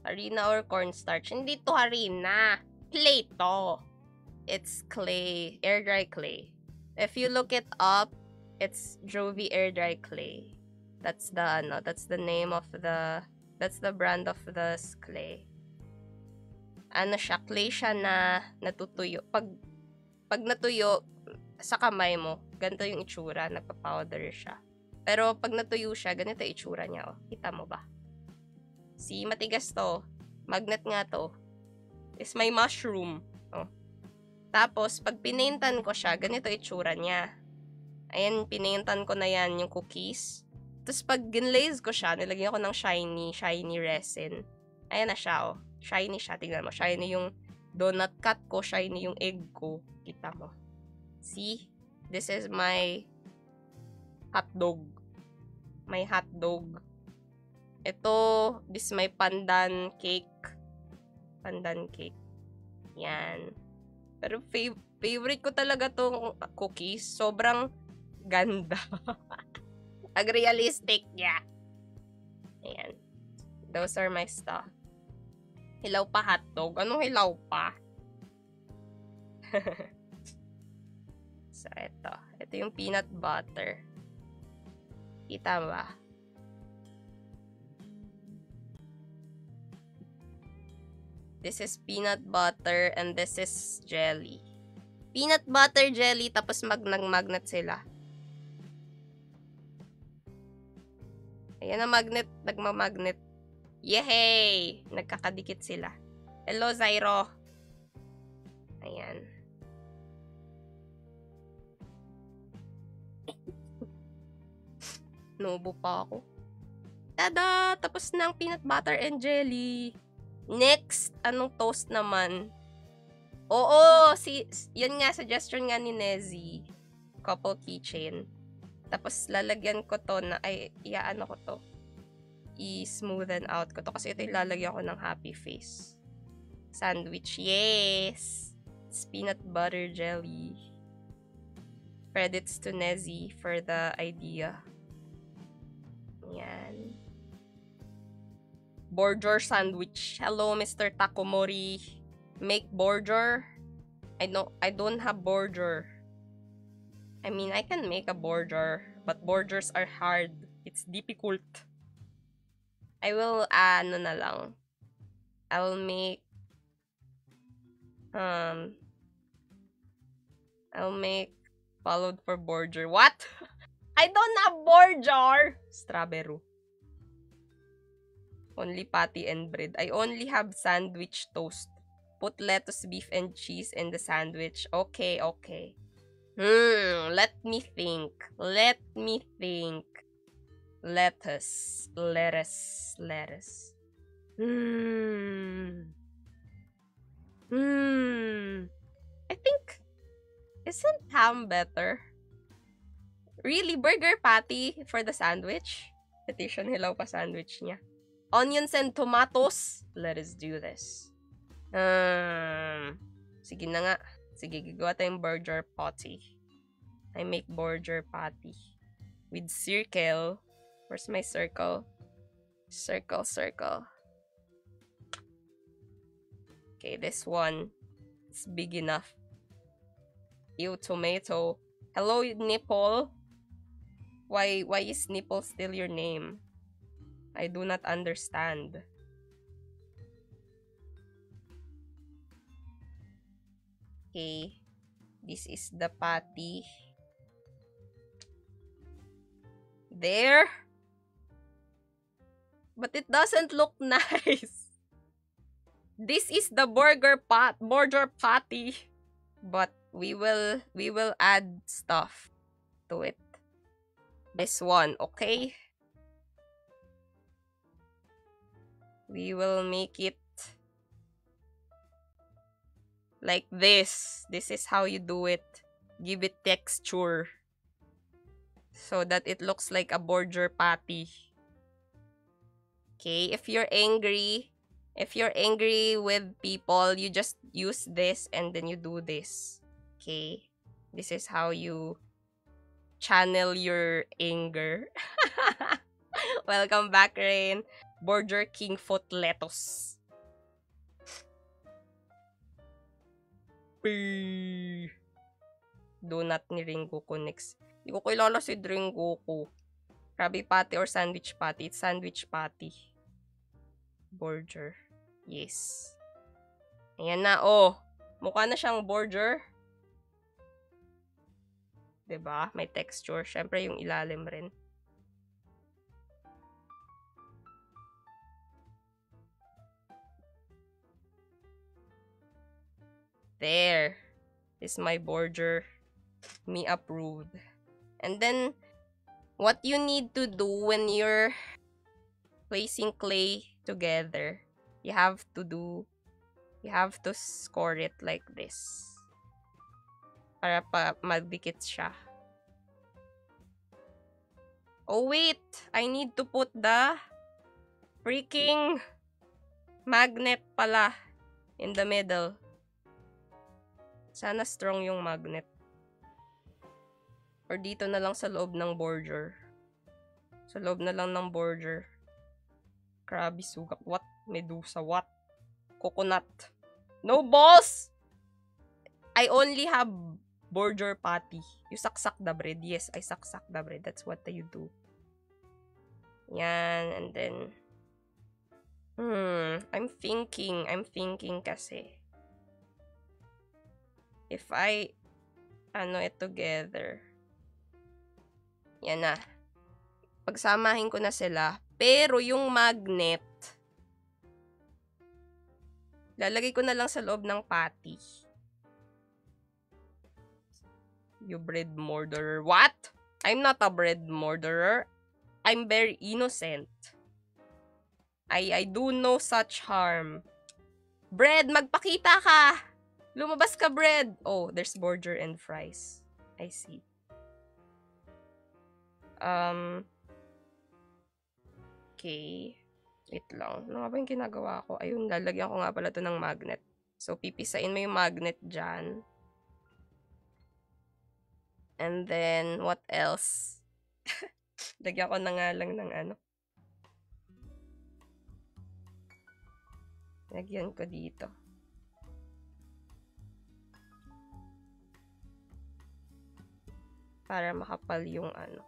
Harina or cornstarch. Hindi to harina. Clay to. It's clay. Air dry clay. If you look it up, it's Jovi air dry clay. That's the name of the... That's the brand of the clay. Ano siya, clay siya na natutuyo. Pag natuyo sa kamay mo, ganito yung itsura, nagpa-powder siya. Pero pag natuyo siya, ganito yung itsura niya. Oh. Kita mo ba? See, matigas to. Magnet nga to. Is my mushroom. Oh. Tapos, pag pinaintan ko siya, ganito yung itsura niya. Ayan, pinaintan ko na yan yung cookies. Tapos pag ginlaze ko siya, nilagyan ko ng shiny resin. Ayan na siya, oh. Shiny siya, tingnan mo. Shiny yung donut cut ko, shiny yung egg ko. Kita mo. See? This is my hotdog. My hotdog. Ito, this is my pandan cake. Pandan cake. Yan. Pero favorite ko talaga tong cookies. Sobrang ganda. Ag-realistic, yeah. Ayan. Those are my stuff. Hilaw pa hotdog. Anong hilaw pa? So, ito. Ito yung peanut butter. Kita ba? This is peanut butter and this is jelly. Peanut butter jelly tapos magnet sila. Ayan ang magnet, nagmamagnet. Yehey! Nagkakadikit sila. Hello, Zyro. Ayan. Nubo pa ako. Tada! Tapos na ang peanut butter and jelly. Next, anong toast naman? Oo, yan nga, suggestion nga ni Nezzy. couple keychain. Tapos, lalagyan ko to na, iaano ko to. I-smoothen out ko to. Kasi ito ilalagyan ko ng happy face. Sandwich. Yes! It's peanut butter jelly. Credits to Nezzy for the idea. Yan. Border sandwich. Hello, Mr. Takomori. Make border. I don't have border. I mean, I can make a border, but borders are hard. It's difficult. I will, ano na lang. I will make, I'll make followed for border. What? I don't have border! Strawberry. Only patty and bread. I only have sandwich toast. Put lettuce, beef, and cheese in the sandwich. Okay, okay. Let me think. Let me think. Lettuce. Lettuce. Lettuce. I think, isn't ham better? Really? Burger patty for the sandwich? Petition hilaw pa sandwich niya. Onions and tomatoes. Let us do this. Sige na nga. Sige, gagawa tayong burger patty. I make burger patty. With circle. Where's my circle? Circle, circle. Okay, this one. It's big enough. Ew, tomato. Hello, nipple. Why is nipple still your name? I do not understand. Okay. This is the patty. There. But it doesn't look nice. This is the burger patty. But we will add stuff to it. This one, okay? We will make it like this. This is how you do it. Give it texture. So that it looks like a burger patty. Okay, if you're angry with people, you just use this and then you do this. Okay? This is how you channel your anger. Welcome back, Rain. Burger King foot lettuce. Donut ni Ringoku next. Hindi ko kilala si Ringoku. Krabby patty or sandwich patty? It's sandwich patty. Burger. Yes. Ayan na, oh. Mukha na siyang burger. Diba? May texture. Syempre, yung ilalim rin. There. This is my burger. Me approved. And then, what you need to do when you're placing clay together, you have to score it like this. Para pa magdikit siya. Oh wait, I need to put the freaking magnet pala in the middle. Sana strong yung magnet. Or dito na lang sa loob ng border. Sa loob na lang ng border. Krabby sugak. What? Medusa. What? Coconut. No balls! I only have border patty. You saksak the bread. Yes, I saksak the bread. That's what you do. Yan. And then, I'm thinking kasi. If I, it together. Yan na. Pagsamahin ko na sila. Pero yung magnet, lalagay ko na lang sa loob ng patty. You bread murderer. What? I'm not a bread murderer. I'm very innocent. I do no such harm. Bread, magpakita ka! Lumabas ka, bread! Oh, there's burger and fries. I see. Okay. Wait lang. Ano nga ba yung ginagawa ko? Ayun, lalagyan ko nga pala to ng magnet. So, pipisain mo yung magnet dyan. And then, what else? Lagyan ko na nga lang ng ano. Lagyan ko dito. Para makapal yung ano.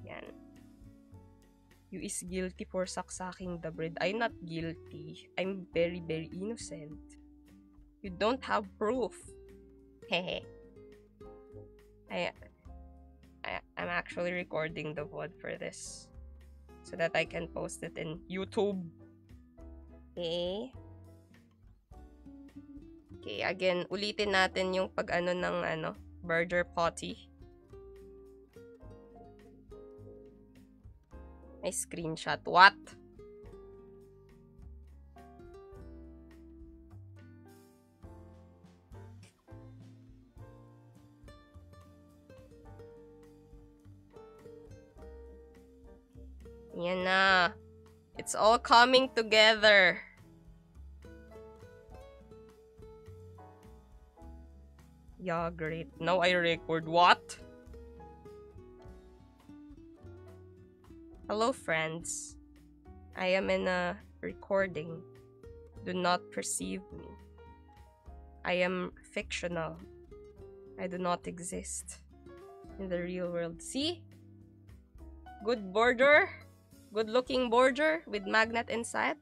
Yan. You is guilty for saksaking the bread. I'm not guilty. I'm very, very innocent. You don't have proof. Hehe. I'm actually recording the VOD for this. So that I can post it in YouTube. Okay. Okay, again, ulitin natin yung pag-ano ng ano, burger patty. May screenshot. What? Yan na. It's all coming together. Yeah, great. Now I record. What? Hello, friends. I am in a recording. Do not perceive me. I am fictional. I do not exist in the real world. See? Good border. Good-looking border with magnet inside.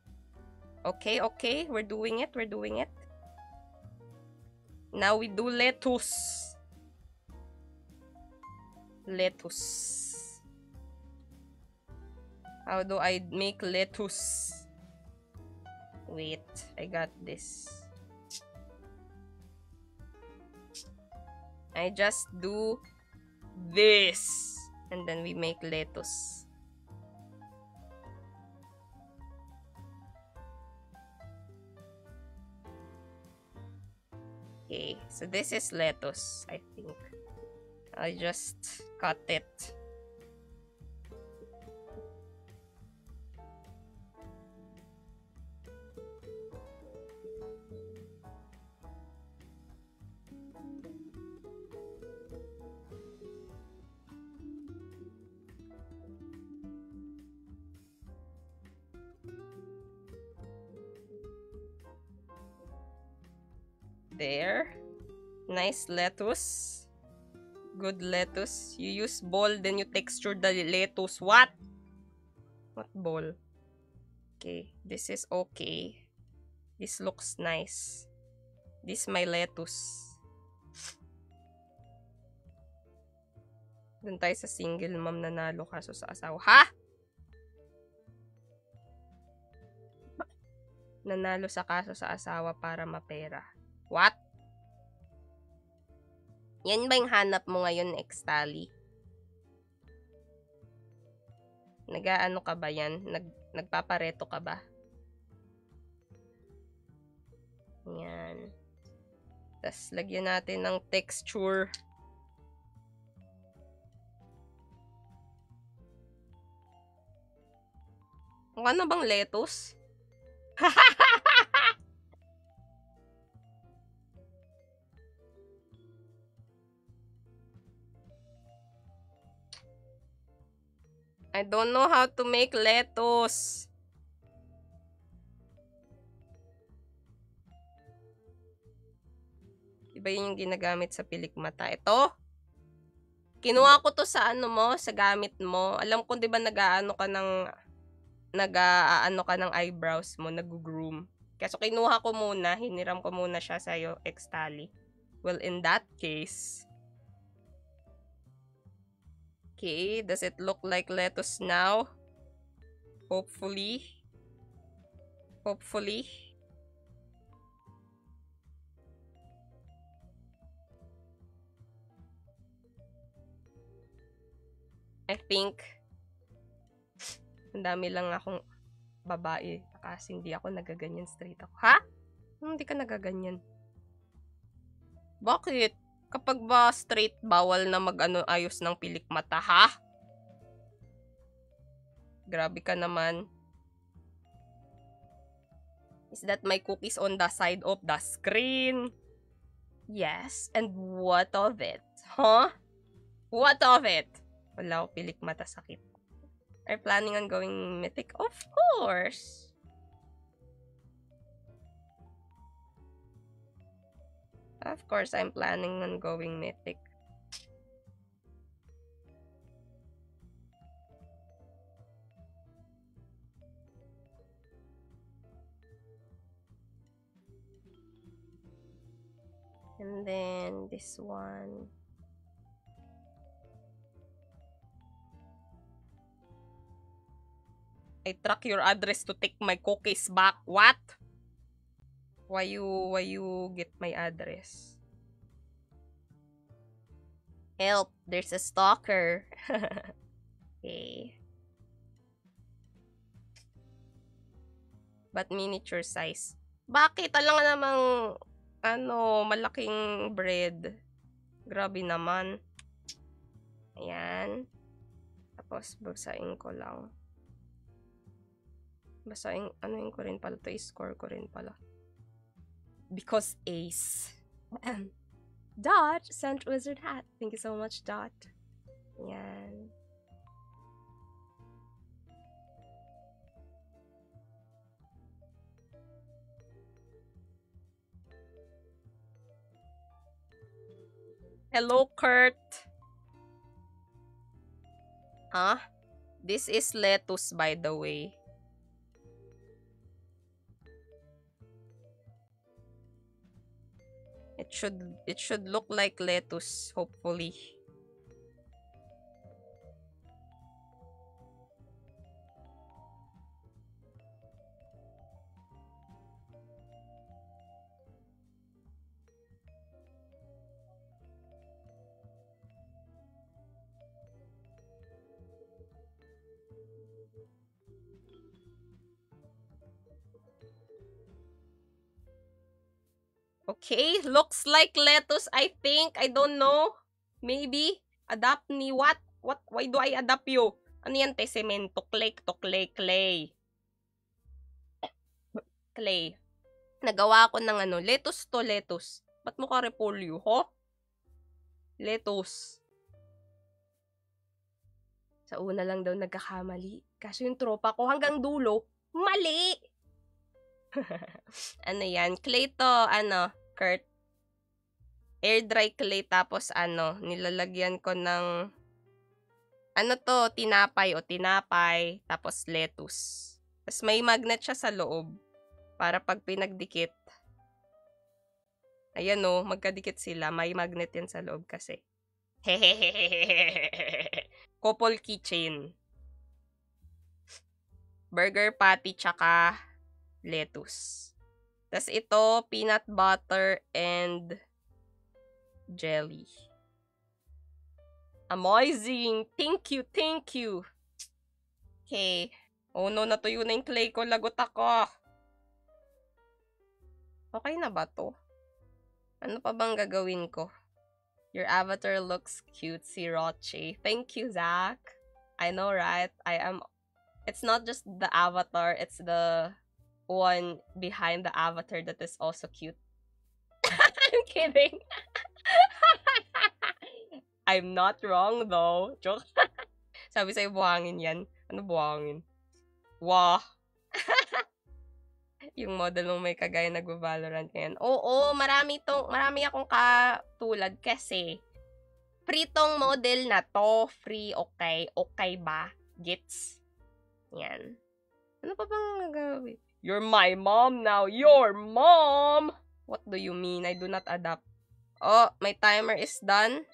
Okay, okay. We're doing it. We're doing it. Now we do lettuce. Lettuce. How do I make lettuce? Wait, I got this. I just do this. And then we make lettuce. Okay, so this is lettuce, I think. I just cut it. There. Nice lettuce. Good lettuce. You use bowl, then you texture the lettuce. What? What bowl? Okay, this is okay. This looks nice. This my lettuce. Doon tayo sa single mom, nanalo kaso sa asawa. Ha? Nanalo sa kaso sa asawa para mapera. What? Yan ba yung hanap mo ngayon, Extali? Nag-aano ka ba yan? Nagpapareto ka ba? Yan. Tapos, lagyan natin ng texture. Mukha na bang lettuce? I don't know how to make lettuce. Iba yun yung ginagamit sa pilik mata. Ito? Kinuha ko to sa ano mo, sa gamit mo. Alam ko 'di ba nag-aano ka ng eyebrows mo, nag-groom. Kaya so kinuha ko muna, hiniram ko muna siya sa iyo, Extali. Well, in that case, okay, does it look like lettuce now? Hopefully. Hopefully. I think ang dami lang akong babae kasi hindi ako nagaganyan straight ako. Ha? Hindi ka nagaganyan. Bakit? Kapag ba straight, bawal na ayos ng pilik mata, ha? Grabe ka naman. Is that my cookies on the side of the screen? Yes, and what of it? Huh? What of it? Wala ko pilik mata, sakit. Are you planning on going mythic? Of course! Of course, I'm planning on going mythic. And then this one. I track your address to take my cookies back. What? Why you get my address? Help, there's a stalker. Okay. But miniature size. Bakit? Alam nga namang, malaking bread. Grabe naman. Ayan. Tapos, basahin ko lang. Anuin ko rin pala. To score ko rin pala. Because ace. Dot sent wizard hat. Thank you so much, Dot. Ayan. Hello, Kurt. Huh? This is lettuce, by the way. It should look like lettuce, hopefully. Okay, looks like lettuce, I think. I don't know. Maybe. Adapt ni what? Why do I adapt you? Ano yan, te? Semento, clay. Clay. Nagawa ko ng lettuce to lettuce. Ba't mo ka repolyo, ho? Lettuce. Sa una lang daw nagkakamali. Kaso yung tropa ko hanggang dulo, mali! Ano yan? Clay to, Kurt. Air dry clay tapos nilalagyan ko ng tinapay tapos lettuce. Tapos may magnet siya sa loob para pag pinagdikit. Ayan magkadikit sila. May magnet yan sa loob kasi. Couple keychain. Burger patty tsaka lettuce. Tapos ito, peanut butter and jelly. Amazing! Thank you! Okay. Oh no, natuyo na yung clay ko. Lagot ako. Okay na ba to? Ano pa bang gagawin ko? Your avatar looks cute, si Roche. Thank you, Zach. I know, right? It's not just the avatar, it's the one behind the avatar that is also cute. I'm kidding. I'm not wrong though. Joke. Sabi sa'yo, buhangin yan. Ano buhangin? Wah. Yung model mong may kagaya nag-Valorant ngayon. Oo, marami akong katulad kasi free tong model na to. Free, okay. Okay ba? Gets? Yan. Ano pa bang gagawin? You're my mom now. Your mom! What do you mean? I do not adapt. Oh, my timer is done.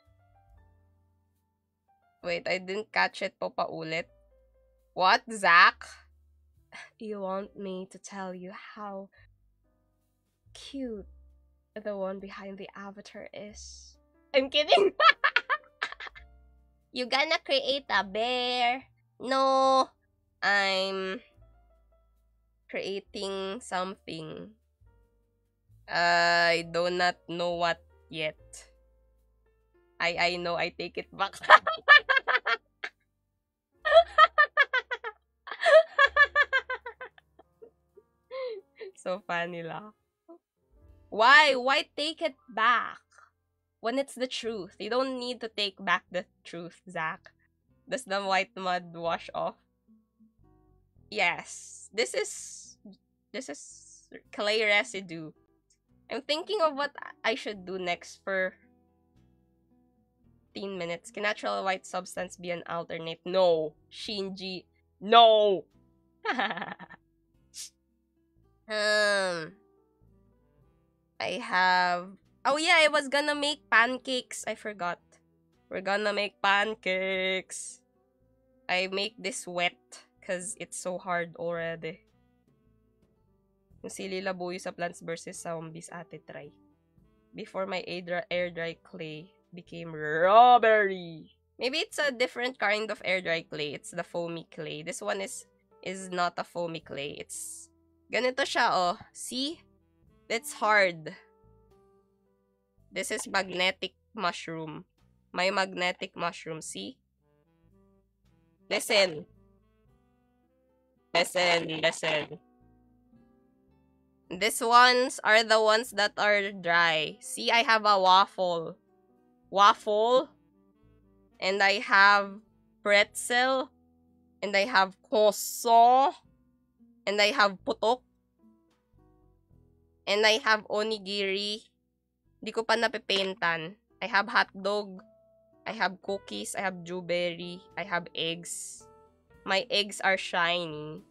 Wait, I didn't catch it po paulit. What, Zach? You want me to tell you how cute the one behind the avatar is? I'm kidding. You gonna create a bear? No, I'm creating something. I do not know what yet. I know, I take it back. So funny lang. Why? Why take it back? When it's the truth. You don't need to take back the truth, Zach. Does the white mud wash off? Yes. This is clay residue. I'm thinking of what I should do next for 15 minutes. Can natural white substance be an alternate? No. Shinji. No. um I have Oh yeah, I was gonna make pancakes. I forgot. We're gonna make pancakes. I make this wet because it's so hard already. Yung sili labuyo sa Plants vs. Zombies ate try. Before my air dry clay became rubbery. Maybe it's a different kind of air dry clay. It's the foamy clay. This one is not a foamy clay. It's ganito siya, oh. See? It's hard. This is magnetic mushroom. My magnetic mushroom, see? Listen. Listen. These ones are the ones that are dry. See, I have a waffle. And I have pretzel. And I have croissant. And I have putok. And I have onigiri. Di ko pa napipaintan. I have hotdog. I have cookies. I have blueberry. I have eggs. My eggs are shiny.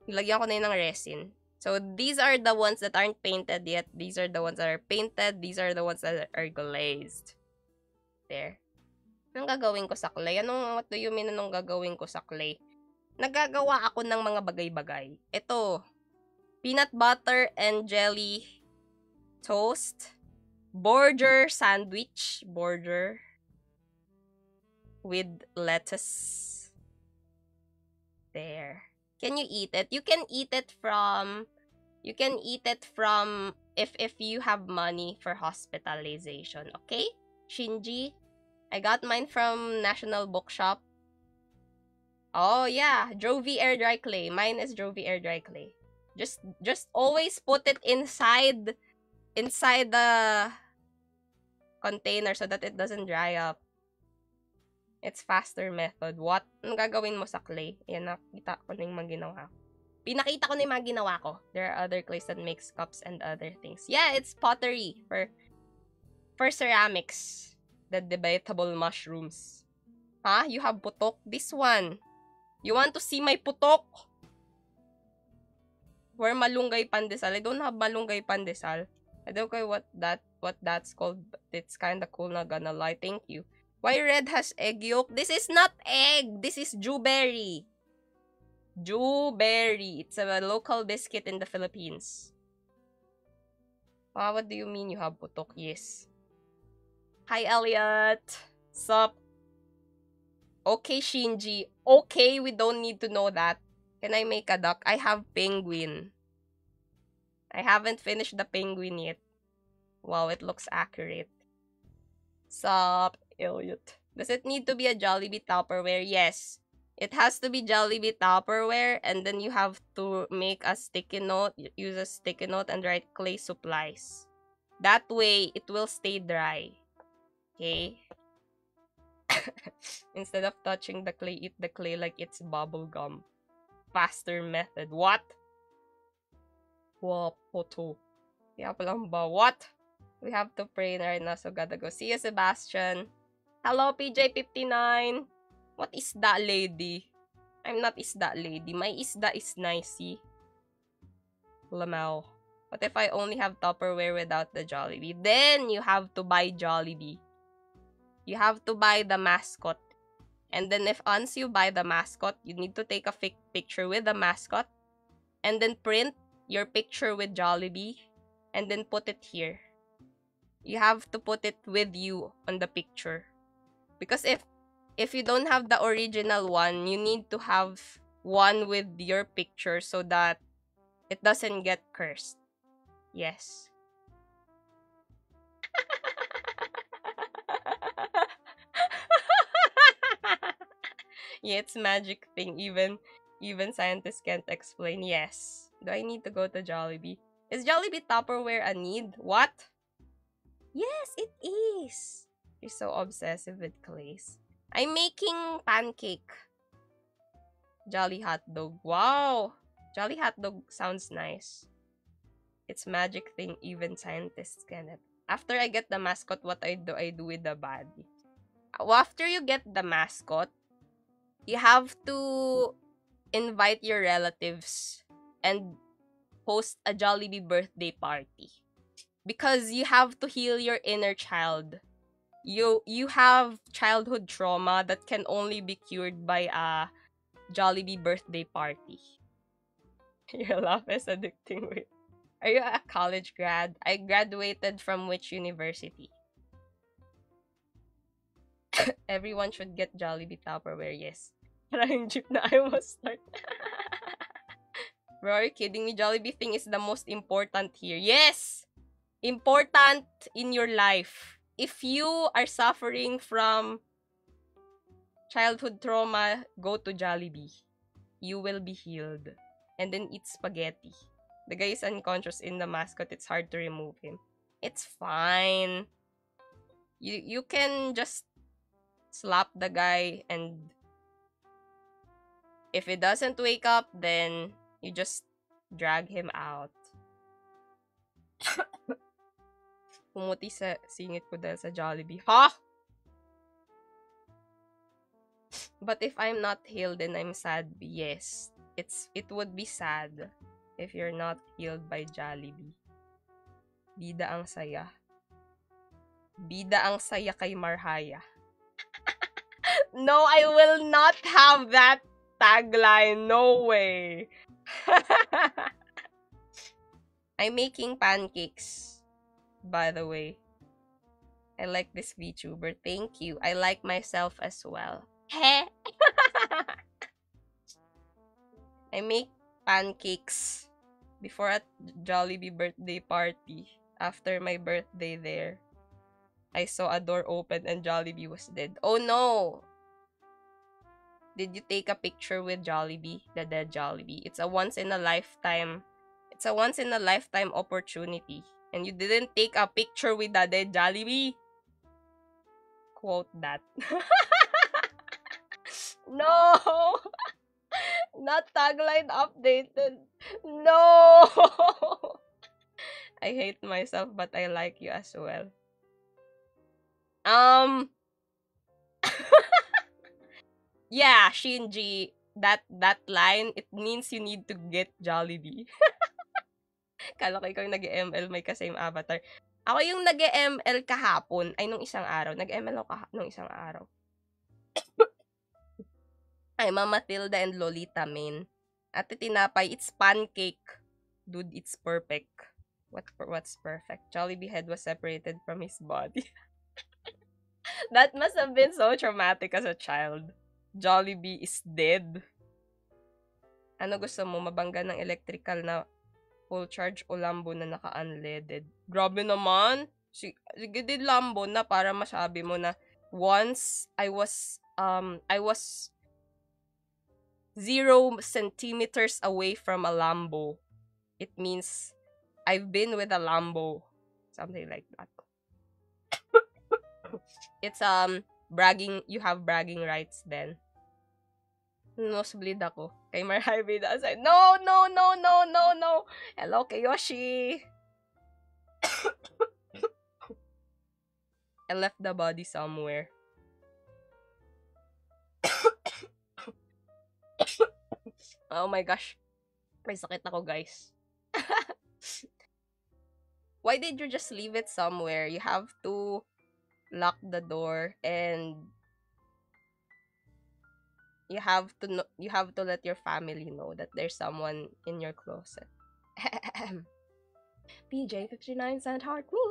Nilagyan ko na yun ng resin. So, these are the ones that aren't painted yet. These are the ones that are painted. These are the ones that are glazed. There. Anong gagawin ko sa clay? What do you mean anong gagawin ko sa clay? Nagagawa ako ng mga bagay-bagay. Ito. Peanut butter and jelly toast. Burger sandwich. Burger. With lettuce. There. Can you eat it? You can eat it from if you have money for hospitalization, okay? Shinji, I got mine from National Bookshop. Oh yeah, Jovi Air Dry Clay. Mine is Jovi Air Dry Clay. Just always put it inside the container so that it doesn't dry up. It's faster method. What? Anong gagawin mo sa clay? Ayan, nakita ko na yung mga ginawa ko. Pinakita ko na yung mga ginawa ko. There are other clays that makes cups and other things. Yeah, it's pottery for ceramics. The debatable mushrooms. Huh? You have putok? This one. You want to see my putok? Where malunggay pandesal? I don't have malunggay pandesal. I don't know what that's called. But it's kinda cool, not gonna lie. Thank you. Why red has egg yolk? This is not egg. This is jewberry. Jewberry. It's a local biscuit in the Philippines. What do you mean you have putok? Yes. Hi, Elliot. Sup? Okay, Shinji. Okay, we don't need to know that. Can I make a duck? I have penguin. I haven't finished the penguin yet. Wow, it looks accurate. Sup, Elliot. Does it need to be a Jollibee Tupperware? Yes. It has to be Jollibee Tupperware, and then you have to make a sticky note, use a sticky note, and write clay supplies. That way, it will stay dry. Okay? Instead of touching the clay, eat the clay like it's bubble gum. Faster method. What? Wapoto. Kaya palang ba? What? We have to pray right now, so gotta go. See you, Sebastian. Hello, PJ59. What is that lady? I'm not is that lady. My isda is nicey. Lamau. What if I only have Tupperware without the Jollibee? Then you have to buy Jollibee. You have to buy the mascot. And then once you buy the mascot, you need to take a fake picture with the mascot. And then print your picture with Jollibee. And then put it here. You have to put it with you on the picture. Because if you don't have the original one, you need to have one with your picture so that it doesn't get cursed. Yes. Yeah, it's magic thing. Even scientists can't explain. Yes. Do I need to go to Jollibee? Is Jollibee Tupperware a need? What? Yes, it is. You're so obsessive with clays. I'm making pancake. Jolly hot dog. Wow. Jolly hot dog sounds nice. It's magic thing even scientists cannot. After I get the mascot, what I do with the body? After you get the mascot, you have to invite your relatives and host a Jollibee birthday party. Because you have to heal your inner child. You have childhood trauma that can only be cured by a Jollibee birthday party. Your laugh is addicting. Wait. Are you a college grad? I graduated from which university? Everyone should get Jollibee Tupperware, yes. Maraming jeep na I must start. Bro, are you kidding me? Jollibee thing is the most important here. Yes! Important in your life. If you are suffering from childhood trauma, go to Jollibee. You will be healed. And then eat spaghetti. The guy is unconscious in the mascot. It's hard to remove him. It's fine. You can just slap the guy, and if he doesn't wake up, then you just drag him out. Pumuti sa singit ko dahil sa Jollibee. Ha? But if I'm not healed and I'm sad, yes. It would be sad if you're not healed by Jollibee. Bida ang saya. Bida ang saya kay Marhaya. No, I will not have that tagline. No way. I'm making pancakes, by the way. I like this VTuber. Thank you. I like myself as well. Heh. I make pancakes before a Jollibee birthday party. After my birthday there, I saw a door open and Jollibee was dead. Oh no! Did you take a picture with Jollibee? The dead Jollibee. It's a once in a lifetime opportunity. And you didn't take a picture with the dead Jollibee? Quote that. No! Not tagline updated. No! I hate myself, but I like you as well. Yeah, Shinji, that line, it means you need to get Jollibee. Kala ko ikaw yung nag-ML, may ka-same avatar. Ako yung nag-ML kahapon, ay nung isang araw. Nag-ML ako nung isang araw. Ay, Mama Tilda and Lolita main. Ate Tinapay, it's pancake. Dude, it's perfect. What's perfect? Jollibee head was separated from his body. That must have been so traumatic as a child. Jollibee is dead. Ano gusto mo? Mabangga ng electrical na full charge o Lambo na naka-unleaded? Grabe naman. Sige din Lambo na para masabi mo na once I was 0 centimeters away from a Lambo. It means I've been with a Lambo. Something like that. It's bragging, you have bragging rights then. Nosebleed ako. Kay Marhay Bida said, no! Hello kay Yoshi! I left the body somewhere. Oh my gosh. May sakit ako, guys. Why did you just leave it somewhere? You have to lock the door and you have to let your family know that there's someone in your closet. PJ 59 cent heart me.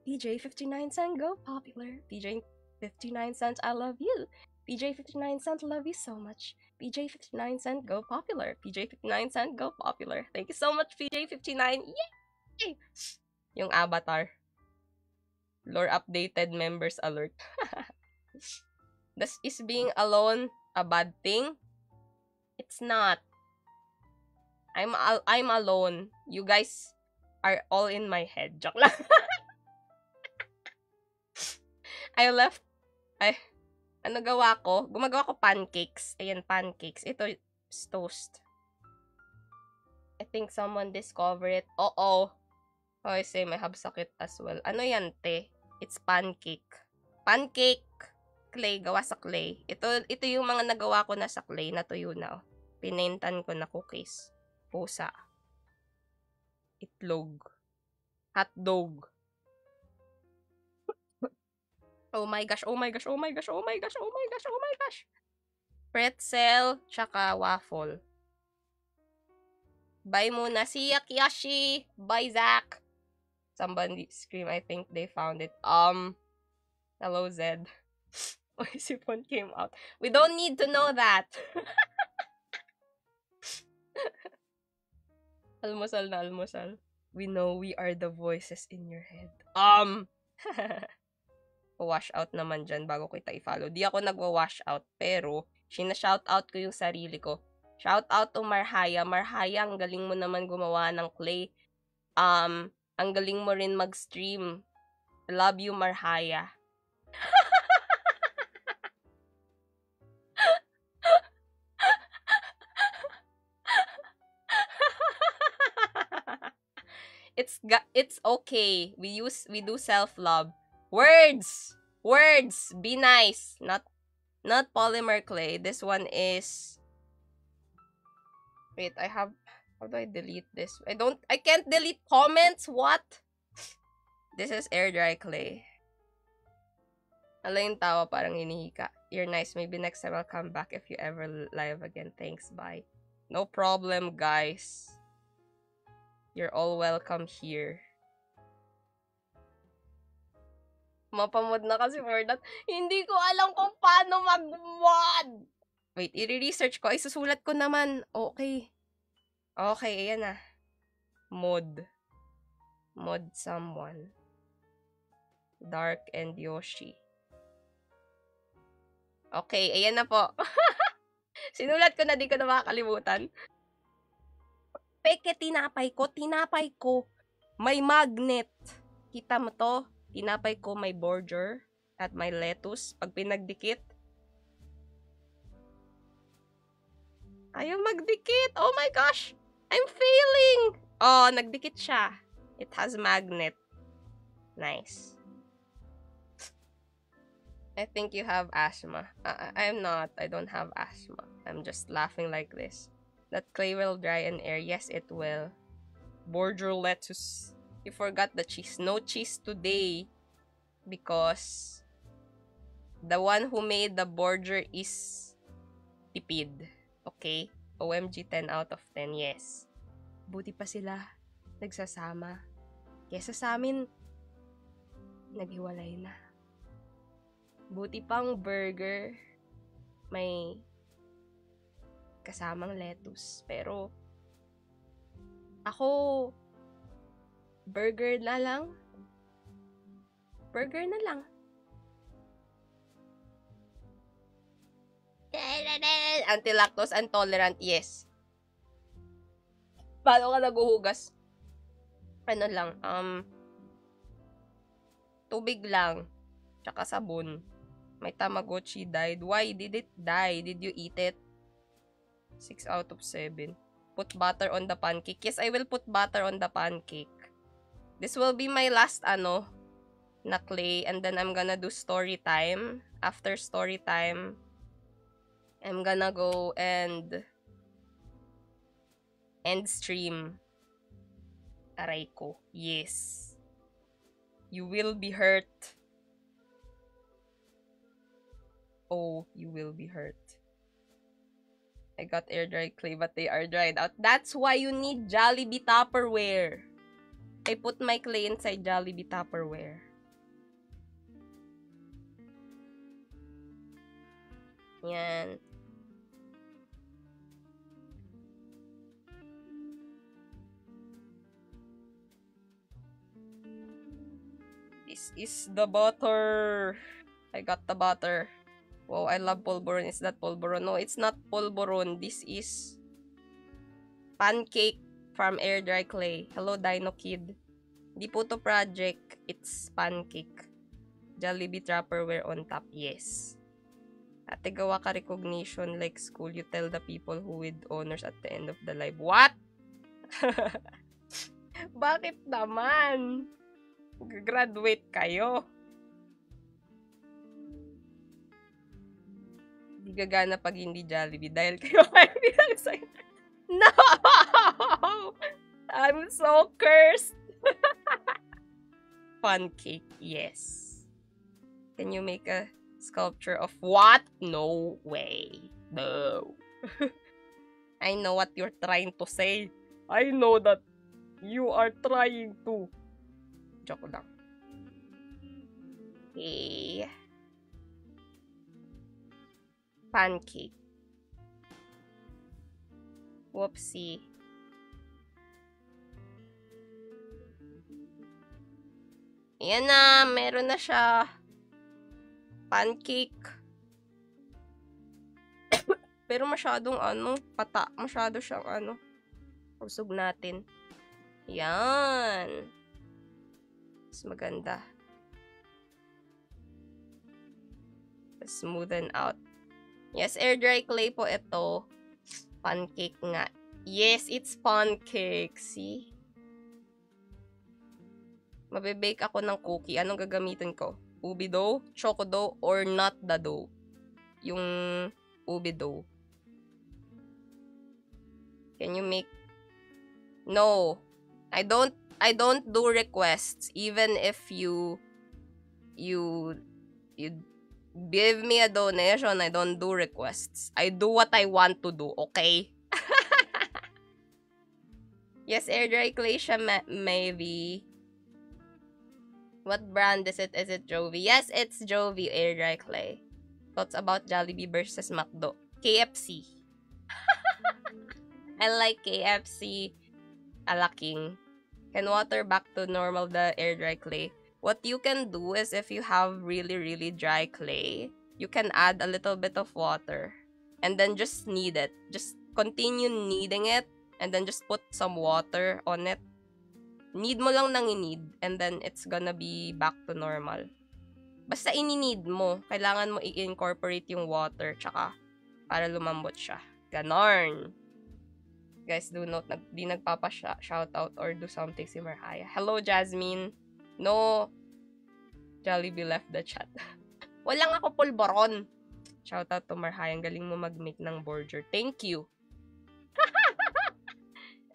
PJ 59 cent go popular. PJ 59 cent I love you. PJ 59 cent love you so much. PJ 59 cent go popular. PJ 59 cent go popular. Thank you so much PJ 59. Yay! Yung avatar. Lore updated members alert. Is being alone a bad thing? It's not. I'm alone. You guys are all in my head. Joke lang. I left, ay, ano gawa ko? Gumagawa ko pancakes. Ayan, pancakes. Ito is toast. I think someone discovered it. Oo. Oh, I say may habsakit as well. Ano yan, te? It's pancake. Pancake. Clay, gawa sa clay. Ito yung mga nagawa ko na sa clay. Natuyo na, oh. Pinaintan ko na cookies. Pusa. Itlog. Hotdog. Oh my gosh, oh my gosh, oh my gosh, oh my gosh, oh my gosh, oh my gosh. Pretzel, tsaka waffle. Bye muna. See ya, Kiyoshi. Bye, Zach. Somebody scream, I think they found it. Hello, Zed. Oh, sipon came out. We don't need to know that. Almusal na almusal. We know we are the voices in your head. Wash out naman dyan bago kita i-follow. Di ako nagwa-wash out, pero shout out ko yung sarili ko. Shout out to Marhaya. Marhaya, ang galing mo naman gumawa ng clay. Ang galing mo rin mag-stream. Love you, Marhaya. It's okay. We do self-love. Words. Be nice. Not polymer clay. This one is, wait, how do I delete this? I can't delete comments. What? This is air dry clay. Ala yung tawa, parang hinihika. You're nice. Maybe next time I'll come back if you ever live again. Thanks. Bye. No problem, guys. You're all welcome here. Mapamod na kasi for that. Hindi ko alam kung paano mag-mod. Wait, i-research ko. Ay, susulat ko naman. Okay. Okay, ayan na. Mod someone. Dark and Yoshi. Okay, ayan na po. Sinulat ko na, di ko na makakalimutan. Peke, tinapay ko. May magnet. Kita mo to? Tinapay ko may border at may lettuce. Pag pinagdikit, ayaw magdikit. Oh my gosh! I'm failing! Oh, nagdikit siya. It has magnet. Nice. I think you have asthma. I'm not. I don't have asthma. I'm just laughing like this. That clay will dry in air. Yes, it will. Border lettuce. You forgot the cheese. No cheese today. Because the one who made the border is tipid. Okay? OMG 10 out of 10. Yes. Buti pa sila nagsasama. Kesa sa amin, naghiwalay na. Buti pang burger may kasamang lettuce. Pero ako, burger na lang. Burger na lang. Anti-lactose intolerant, yes. Paano ka naguhugas? Ano lang, tubig lang. Tsaka sabon. My Tamagotchi died. Why did it die? Did you eat it? 6 out of 7. Put butter on the pancake. Yes, I will put butter on the pancake. This will be my last, na clay, and then I'm gonna do story time. After story time, I'm gonna go and end stream. Aray ko. Yes. You will be hurt. Oh, you will be hurt. I got air dry clay, but they are dried out. That's why you need Jollibee Tupperware. I put my clay inside Jollibee Tupperware. Yan. This is the butter. I got the butter. Wow, I love polvoron. Is that polvoron? No, it's not polvoron. This is pancake from Air Dry Clay. Hello, Dino Kid. Di po to project. It's pancake. Jollibee Tupperware on top. Yes. Ate, gawa ka recognition like school. You tell the people who with honors at the end of the live. What? Bakit naman? Graduate kayo. Di gagana pag hindi Jollibee dahil kayo kayo pinagsayin. No! I'm so cursed. Pancake, yes. Can you make a sculpture of what? No way. No. I know what you're trying to say. I know that you are trying to. Joke lang. Okay. Pancake. Whoopsie. Ayan na, meron na siya. Pancake. Pero masyadong pata. Masyado siyang usog natin. Yan. Mas maganda. Smoothen out. Yes, air dry clay po ito. Pancake nga. Yes, it's pancake. See? Mabe-bake ako ng cookie. Anong gagamitin ko? Ubi dough, choco dough, or not the dough? Yung ubi dough. Can you make... No. I don't do requests. Even if you give me a donation, I don't do requests. I do what I want to do, okay? Yes, air dry clay siya maybe. What brand is it? Is it Jovi? Yes, it's Jovi air dry clay. Thoughts about Jollibee versus McDo? KFC. I like KFC. Alaking. Can water back to normal the air dry clay? What you can do is if you have really, really dry clay, you can add a little bit of water and then just knead it. Just continue kneading it and then just put some water on it. Knead mo lang nang i-knead and then it's gonna be back to normal. Basta ini-knead mo, kailangan mo i-incorporate yung water tsaka para lumambot siya. Ganon. Guys, do note, di nagpapa-shoutout or do something si Marhaya. Hello, Jasmine. No. Jollibee left the chat. Walang ako pulboron. Shoutout to Marhaya. Ang galing mo mag-make ng burger. Thank you.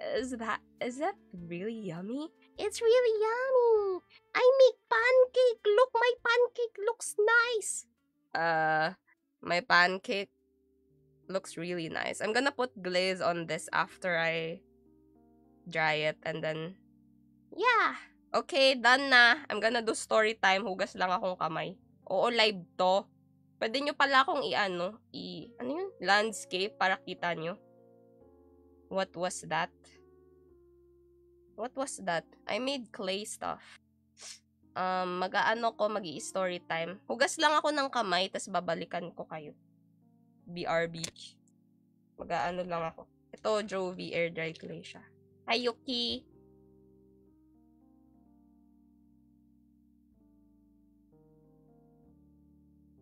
Is that really yummy? It's really yummy. I make pancake. Look, my pancake looks nice. My pancake looks really nice. I'm gonna put glaze on this after I dry it and then yeah. Okay, done na. I'm gonna do story time. Hugas lang akong kamay. Oo, live to. Pwede nyo pala akong ano yun? Landscape para kita nyo. What was that? What was that? I made clay stuff. Magi-story time. Hugas lang ako ng kamay, tas babalikan ko kayo. BRB. Mag-ano lang ako. Ito, Jovi air dry clay siya. Hi, Yuki!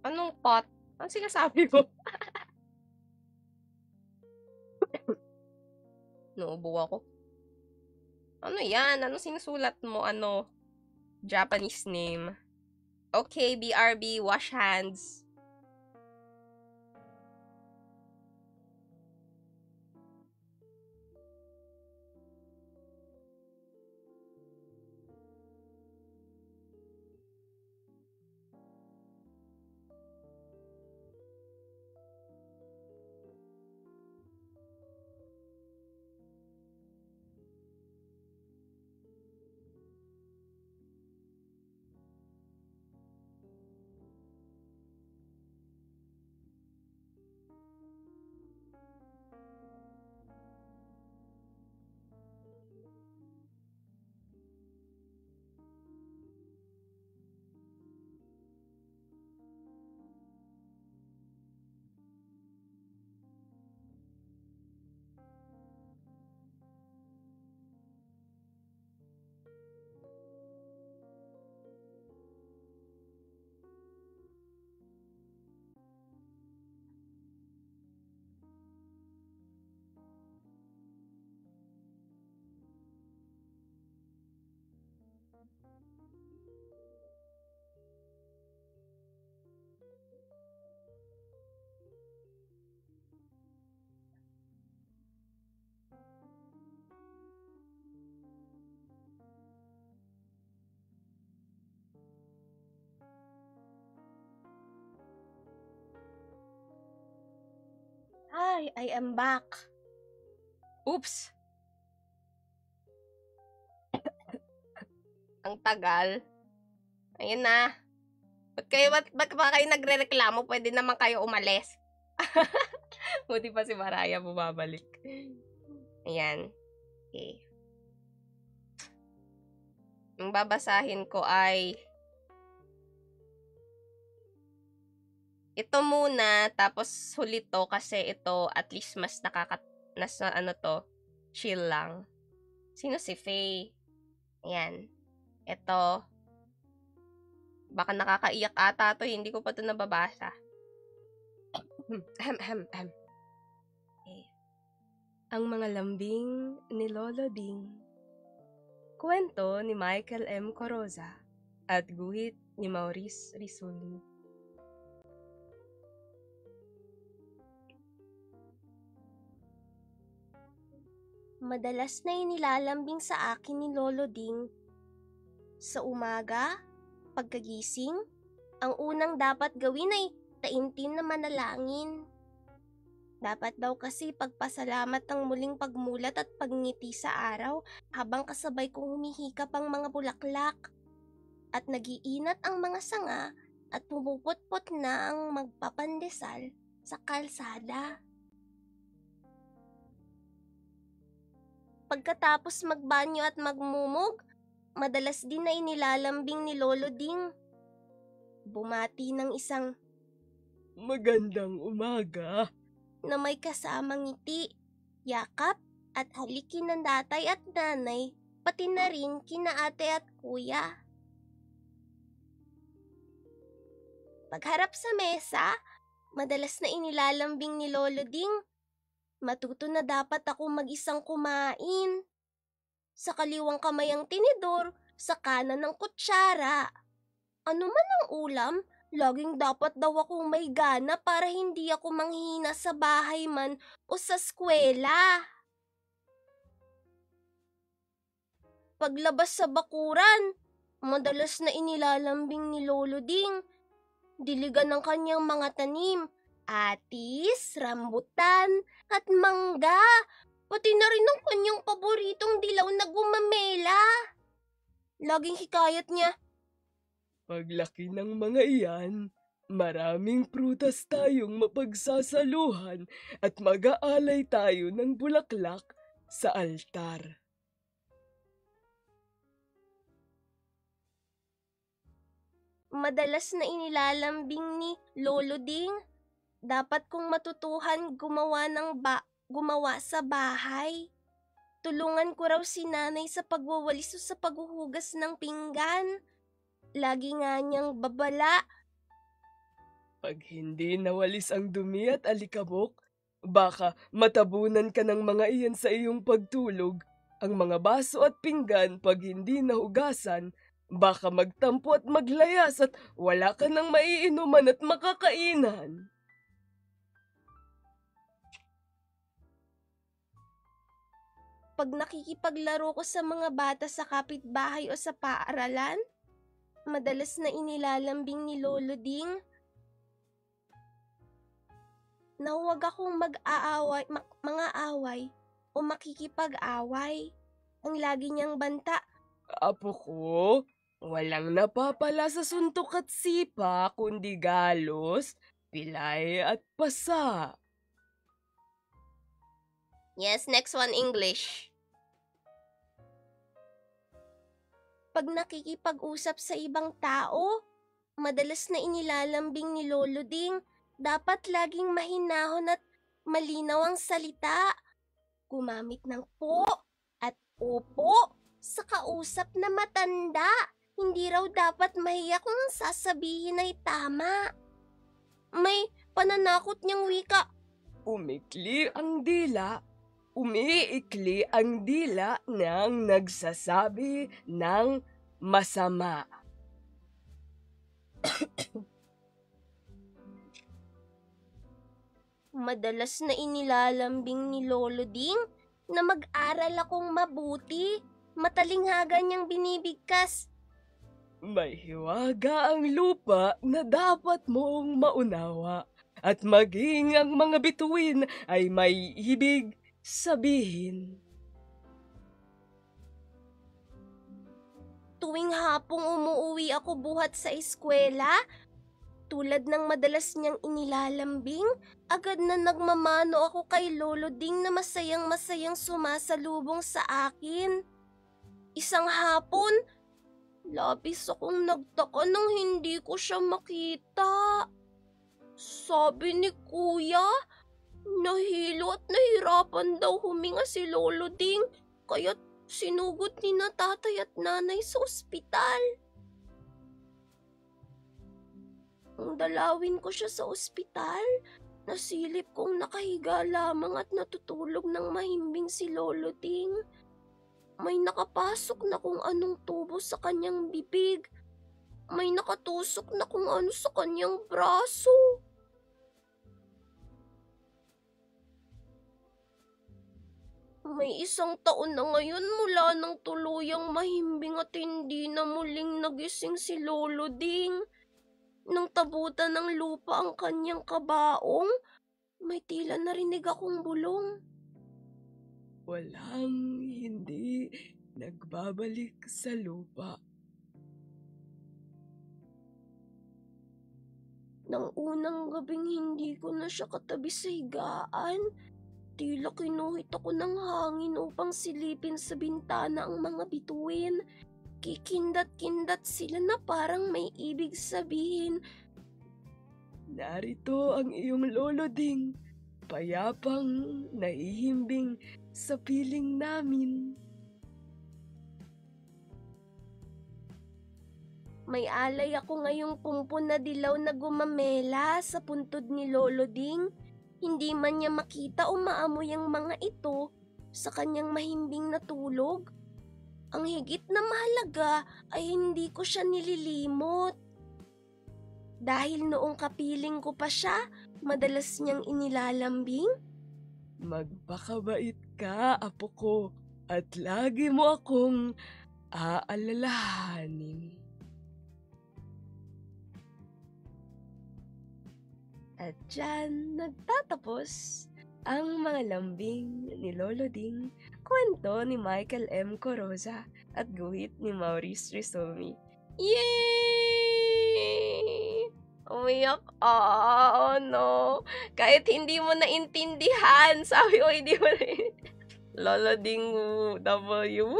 Anong pot? Ano sinasabi mo? Naubo ako. Ano yan? Ano sinusulat mo? Japanese name. Okay, BRB, wash hands. Hi, I am back. Oops! Ang tagal. Ayun na. Ba't ba kayo nagre-reklamo? Pwede naman kayo umalis. Buti pa si Mariah bumabalik. Ayan. Okay. Ang babasahin ko ay ito muna, tapos huli to kasi ito at least mas nasa chill lang. Sino si Faye? Ayan. Ito. Baka nakakaiyak ata to, hindi ko pa to nababasa. Okay. Ang mga lambing ni Lolo Ding. Kwento ni Michael M. Coroza at guhit ni Maurice Rizul. Madalas na inilalambing sa akin ni Lolo Ding. Sa umaga, pagkagising, ang unang dapat gawin ay taimtim na manalangin. Dapat daw kasi pagpasalamat ang muling pagmulat at pagngiti sa araw habang kasabay kong humihikap ang mga bulaklak. At nagiinat ang mga sanga at pumuputpot na ang magpapandesal sa kalsada. Pagkatapos magbanyo at magmumog, madalas din na inilalambing ni Lolo Ding. Bumati ng isang Magandang umaga na may kasamang ngiti, yakap at halikin ng tatay at nanay, pati na rin kina ate at kuya. Pagharap sa mesa, madalas na inilalambing ni Lolo Ding. Matuto na dapat ako mag-isang kumain. Sa kaliwang kamay ang tinidor, sa kanan ng kutsara. Ano man ang ulam, laging dapat daw akong may gana para hindi ako manghina sa bahay man o sa eskwela. Paglabas sa bakuran, madalas na inilalambing ni Lolo Ding. Diligan ng kanyang mga tanim, atis, rambutan, at mangga, pati na rin ang kanyang paboritong dilaw na gumamela. Laging hikayat niya, Paglaki ng mga iyan, maraming prutas tayong mapagsasaluhan at mag-aalay tayo ng bulaklak sa altar. madalas na inilalambing ni Lolo Ding. Dapat kong matutuhan gumawa sa bahay. Tulungan ko raw si nanay sa pagwawalis o sa paghuhugas ng pinggan. Lagi nga niyang babala. Pag hindi nawalis ang dumi at alikabok, baka matabunan ka ng mga iyan sa iyong pagtulog. Ang mga baso at pinggan pag hindi nahugasan, baka magtampo at maglayas at wala ka nang maiinuman at makakainan. Pag nakikipaglaro ko sa mga bata sa kapitbahay o sa paaralan, madalas na inilalambing ni Lolo Ding. Na huwag akong mga away o makikipag-away. Ang lagi niyang banta, Apo ko, walang napapala sa suntok at sipa kundi galos, pilay at pasa. Yes, next one, English. pag nakikipag-usap sa ibang tao, madalas na inilalambing ni Lolo Ding. Dapat laging mahinahon at malinaw ang salita. Gumamit ng po at opo sa kausap na matanda. Hindi raw dapat mahiya kung ang sasabihin ay tama. May pananakot niyang wika. Umiikli ang dila ng nagsasabi ng masama. Madalas na inilalambing ni Lolo Ding na mag-aral akong mabuti. Matalinghaga niyang binibigkas. May hiwaga ang lupa na dapat mong maunawa. at maging ang mga bituin ay may ibig sabihin. Tuwing hapong umuuwi ako buhat sa eskwela, tulad ng madalas niyang inilalambing, agad na nagmamano ako kay Lolo Ding na masayang-masayang sumasalubong sa akin. Isang hapon, labis akong nagtaka nang hindi ko siya makita. Sabi ni Kuya, nahilo at nahirapan daw huminga si Lolo Ding, kaya't sinugod ni na tatay at nanay sa ospital. Nang dalawin ko siya sa ospital, nasilip kong nakahiga lamang at natutulog ng mahimbing si Lolo Ding. May nakapasok na kung anong tubo sa kanyang bibig. May nakatusok na kung ano sa kanyang braso. May 1 taon na ngayon mula nang tuluyang mahimbing at hindi na muling nagising si Lolo Ding. Nang tabutan ng lupa ang kanyang kabaong, may tila narinig akong bulong. Walang hindi nagbabalik sa lupa. Nang unang gabing hindi ko na siya katabi sa higaan, tila kinuhit ako ng hangin upang silipin sa bintana ang mga bituin. Kikindat-kindat sila na parang may ibig sabihin. Narito ang iyong Lolo Ding, payapang nahihimbing sa piling namin. May alay ako ngayong pumpon na dilaw na gumamela sa puntod ni Lolo Ding. Hindi man niya makita o maamoy ang mga ito sa kanyang mahimbing na tulog. Ang higit na mahalaga ay hindi ko siya nililimot. Dahil noong kapiling ko pa siya, madalas niyang inilalambing. Magpakabait ka, apo ko, at lagi mo akong aalalahanin. At dyan nagtatapos ang mga lambing ni Lolo Ding, kwento ni Michael M. Coroza at guhit ni Maurice Rizomi. Yay! Umiyak oh no. Kahit hindi mo naintindihan, sabi ko hindi mo naintindihan. Lolo Ding W.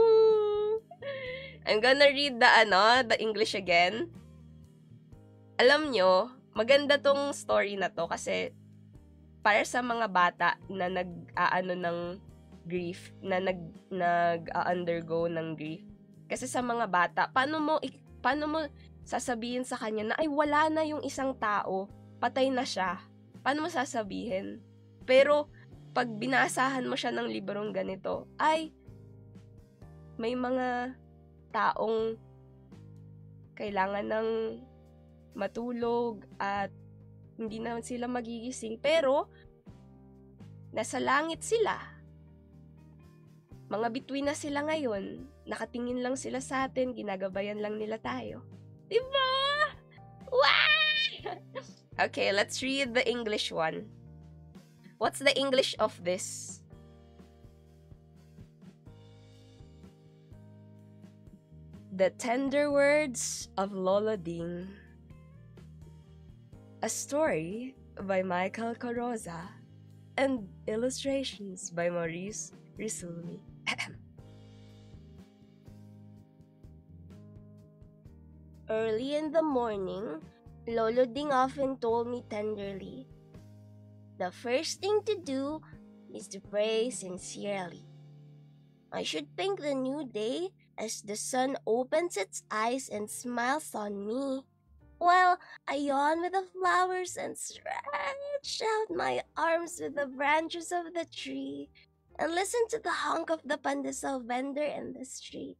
I'm gonna read the English again. Alam nyo, maganda tong story na to kasi para sa mga bata na ng grief, na nag-undergo ng grief. Kasi sa mga bata, paano mo sasabihin sa kanya na ay wala na yung isang tao, patay na siya? Paano mo sasabihin? Pero pag binasahan mo siya ng librong ganito, ay may mga taong kailangan ng matulog at hindi na sila magigising, pero nasa langit sila. Mga bituin na sila ngayon, nakatingin lang sila sa atin, ginagabayan lang nila tayo. Diba? Wow! Okay, let's read the English one. What's the English of this? The Tender Words of Lolo Ding. A story by Michael Coroza and illustrations by Maurice Rizomi. Early in the morning, Lolo Ding often told me tenderly, "The first thing to do is to pray sincerely. I should thank the new day as the sun opens its eyes and smiles on me, while I yawn with the flowers and stretch out my arms with the branches of the tree and listen to the honk of the pandesal vendor in the street."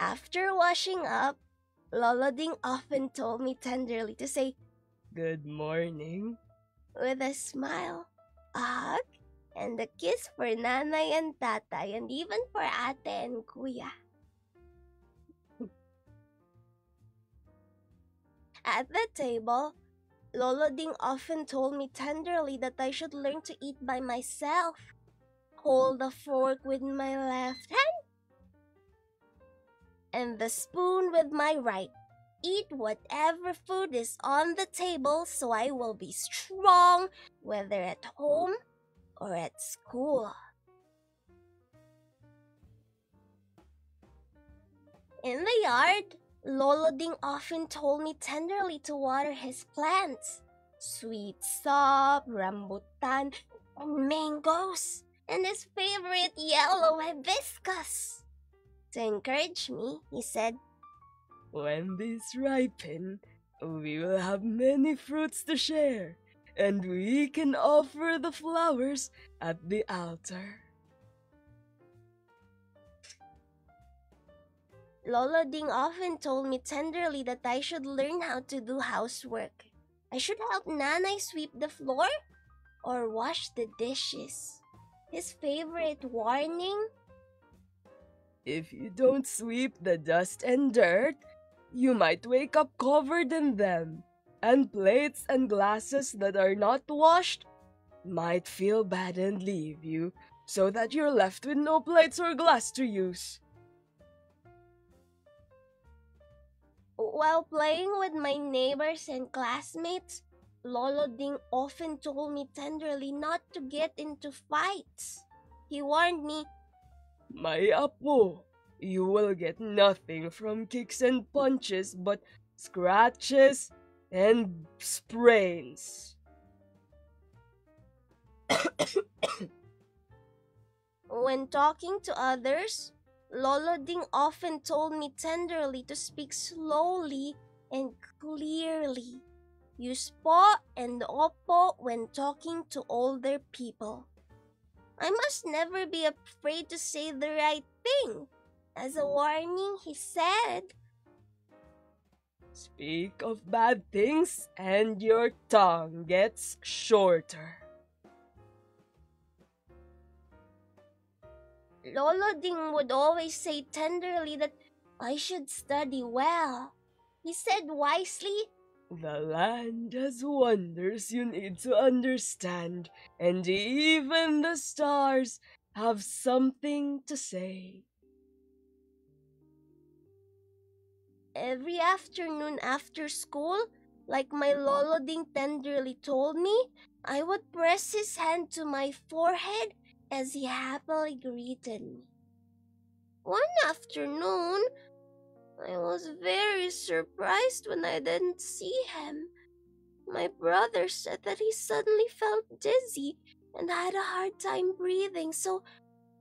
After washing up, Lolo Ding often told me tenderly to say, "Good morning," with a smile, a hug, and a kiss for Nanay and Tatay, and even for Ate and Kuya. At the table, Lolo Ding often told me tenderly that I should learn to eat by myself. Hold the fork with my left hand and the spoon with my right. Eat whatever food is on the table so I will be strong, whether at home or at school. In the yard, Lolo Ding often told me tenderly to water his plants. Sweet sop, rambutan, and mangoes, and his favorite yellow hibiscus. To encourage me, he said, When these ripen, we will have many fruits to share, and we can offer the flowers at the altar. Lolo Ding often told me tenderly that I should learn how to do housework. I should help Nanay sweep the floor or wash the dishes. His favorite warning? If you don't sweep the dust and dirt, you might wake up covered in them, and plates and glasses that are not washed might feel bad and leave you, so that you're left with no plates or glass to use. While playing with my neighbors and classmates, Lolo Ding often told me tenderly not to get into fights. He warned me, My apo, you will get nothing from kicks and punches but scratches and sprains. when talking to others, Lolo Ding often told me tenderly to speak slowly and clearly. Use po and opo when talking to older people. I must never be afraid to say the right thing. As a warning, he said, Speak of bad things and your tongue gets shorter. Lolo Ding would always say tenderly that I should study well. He said wisely, The land has wonders you need to understand, and even the stars have something to say. every afternoon after school, like my Lolo Ding tenderly told me, I would press his hand to my forehead as he happily greeted me. One afternoon, I was very surprised when I didn't see him. My brother said that he suddenly felt dizzy and had a hard time breathing, so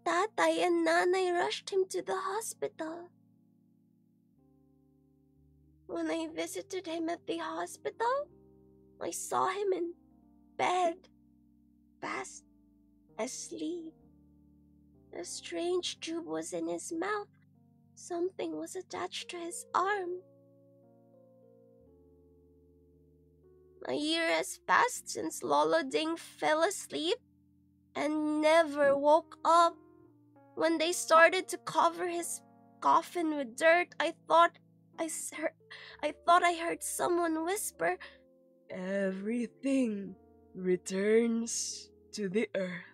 Tatay and Nanay rushed him to the hospital. When I visited him at the hospital, I saw him in bed, fast asleep. A strange tube was in his mouth. Something was attached to his arm. A year has passed since Lolo Ding fell asleep and never woke up. When they started to cover his coffin with dirt, I thought I heard someone whisper, Everything returns to the earth.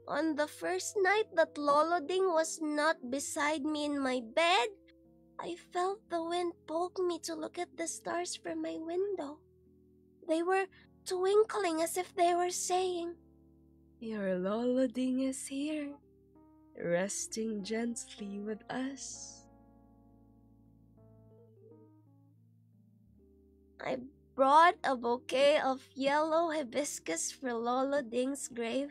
on the first night that Lolo Ding was not beside me in my bed, I felt the wind poke me to look at the stars from my window. They were twinkling as if they were saying, Your loloding is here, resting gently with us. I brought a bouquet of yellow hibiscus for Lolo Ding's grave.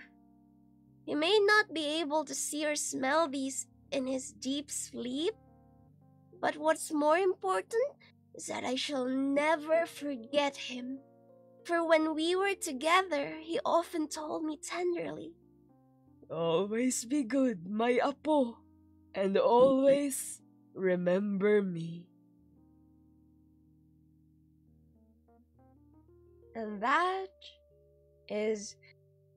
He may not be able to see or smell these in his deep sleep, but what's more important is that I shall never forget him. For when we were together, he often told me tenderly, Always be good, my apo, and always remember me. And that is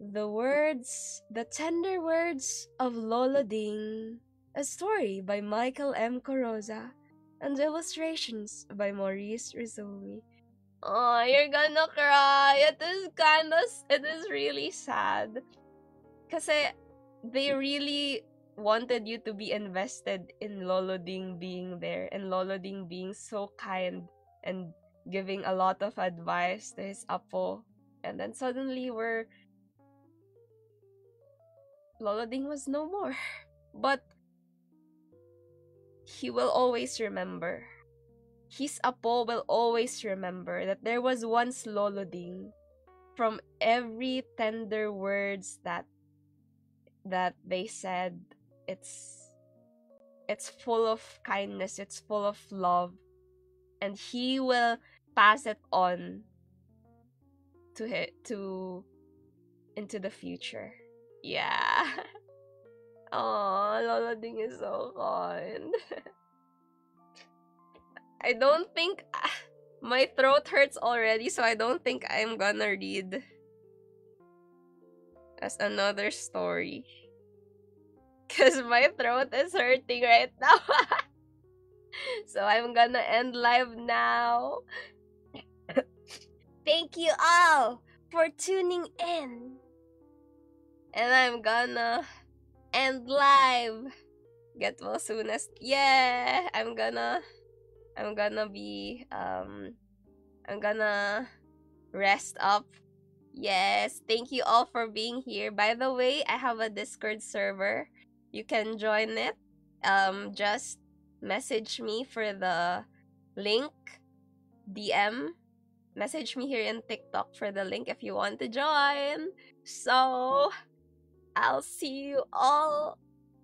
the tender words of Lolo Ding, a story by Michael M. Coroza. and illustrations by Maurice Rizzoli. Oh, you're gonna cry. It is really sad. Kasi they really wanted you to be invested in Lolo Ding being there and Lolo Ding being so kind and giving a lot of advice to his apo. And then suddenly Lolo Ding was no more. But he will always remember. His apo will always remember that there was once Lolo Ding. From every tender words that they said, it's full of kindness, it's full of love, and he will pass it on to into the future. Yeah. Oh, Lolo Ding is so kind. I don't think my throat hurts already, so I don't think I'm gonna read as another story. Cause my throat is hurting right now. So I'm gonna end live now. Thank you all for tuning in. And I'm gonna end live. Get well soonest. Yeah, I'm gonna be I'm gonna rest up. Yes, thank you all for being here. By the way, I have a Discord server. You can join it. Just message me for the link. Message me here in TikTok for the link if you want to join. So, I'll see you all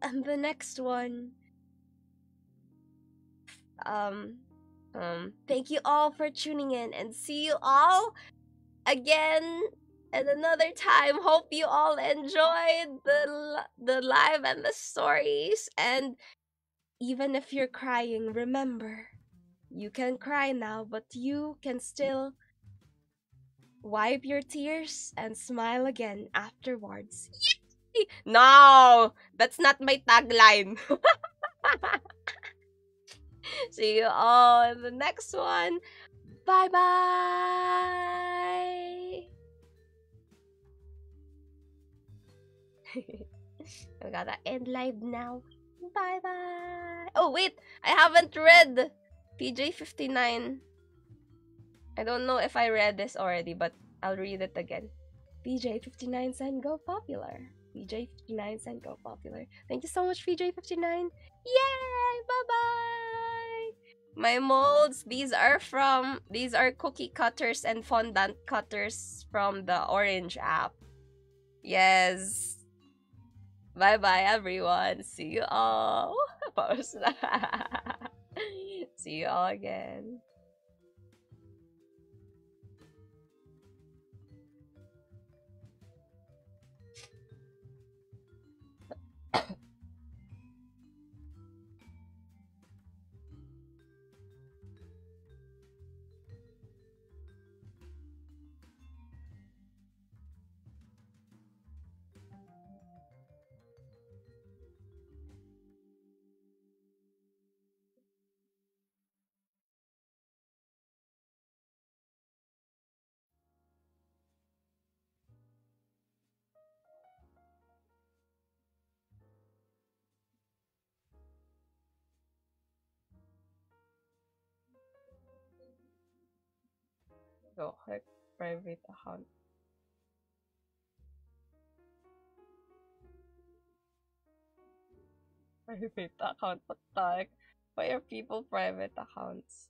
in the next one. Thank you all for tuning in and see you all again at another time. Hope you all enjoyed the live and the stories. And even if you're crying, remember, you can cry now, but you can still wipe your tears and smile again afterwards. Yay! No, that's not my tagline. See you all in the next one. Bye bye. I gotta end live now. Bye bye. Oh wait, I haven't read PJ59. I don't know if I read this already, but I'll read it again. PJ59 Sen Go Popular. PJ59 Sen Go Popular. Thank you so much, PJ59. Yay! Bye bye. My molds, these are cookie cutters and fondant cutters from the Orange app. Yes. Bye bye, everyone. See you all. Pause na. See you all again. Go click private account. Private account. What the heck? Why are people private accounts?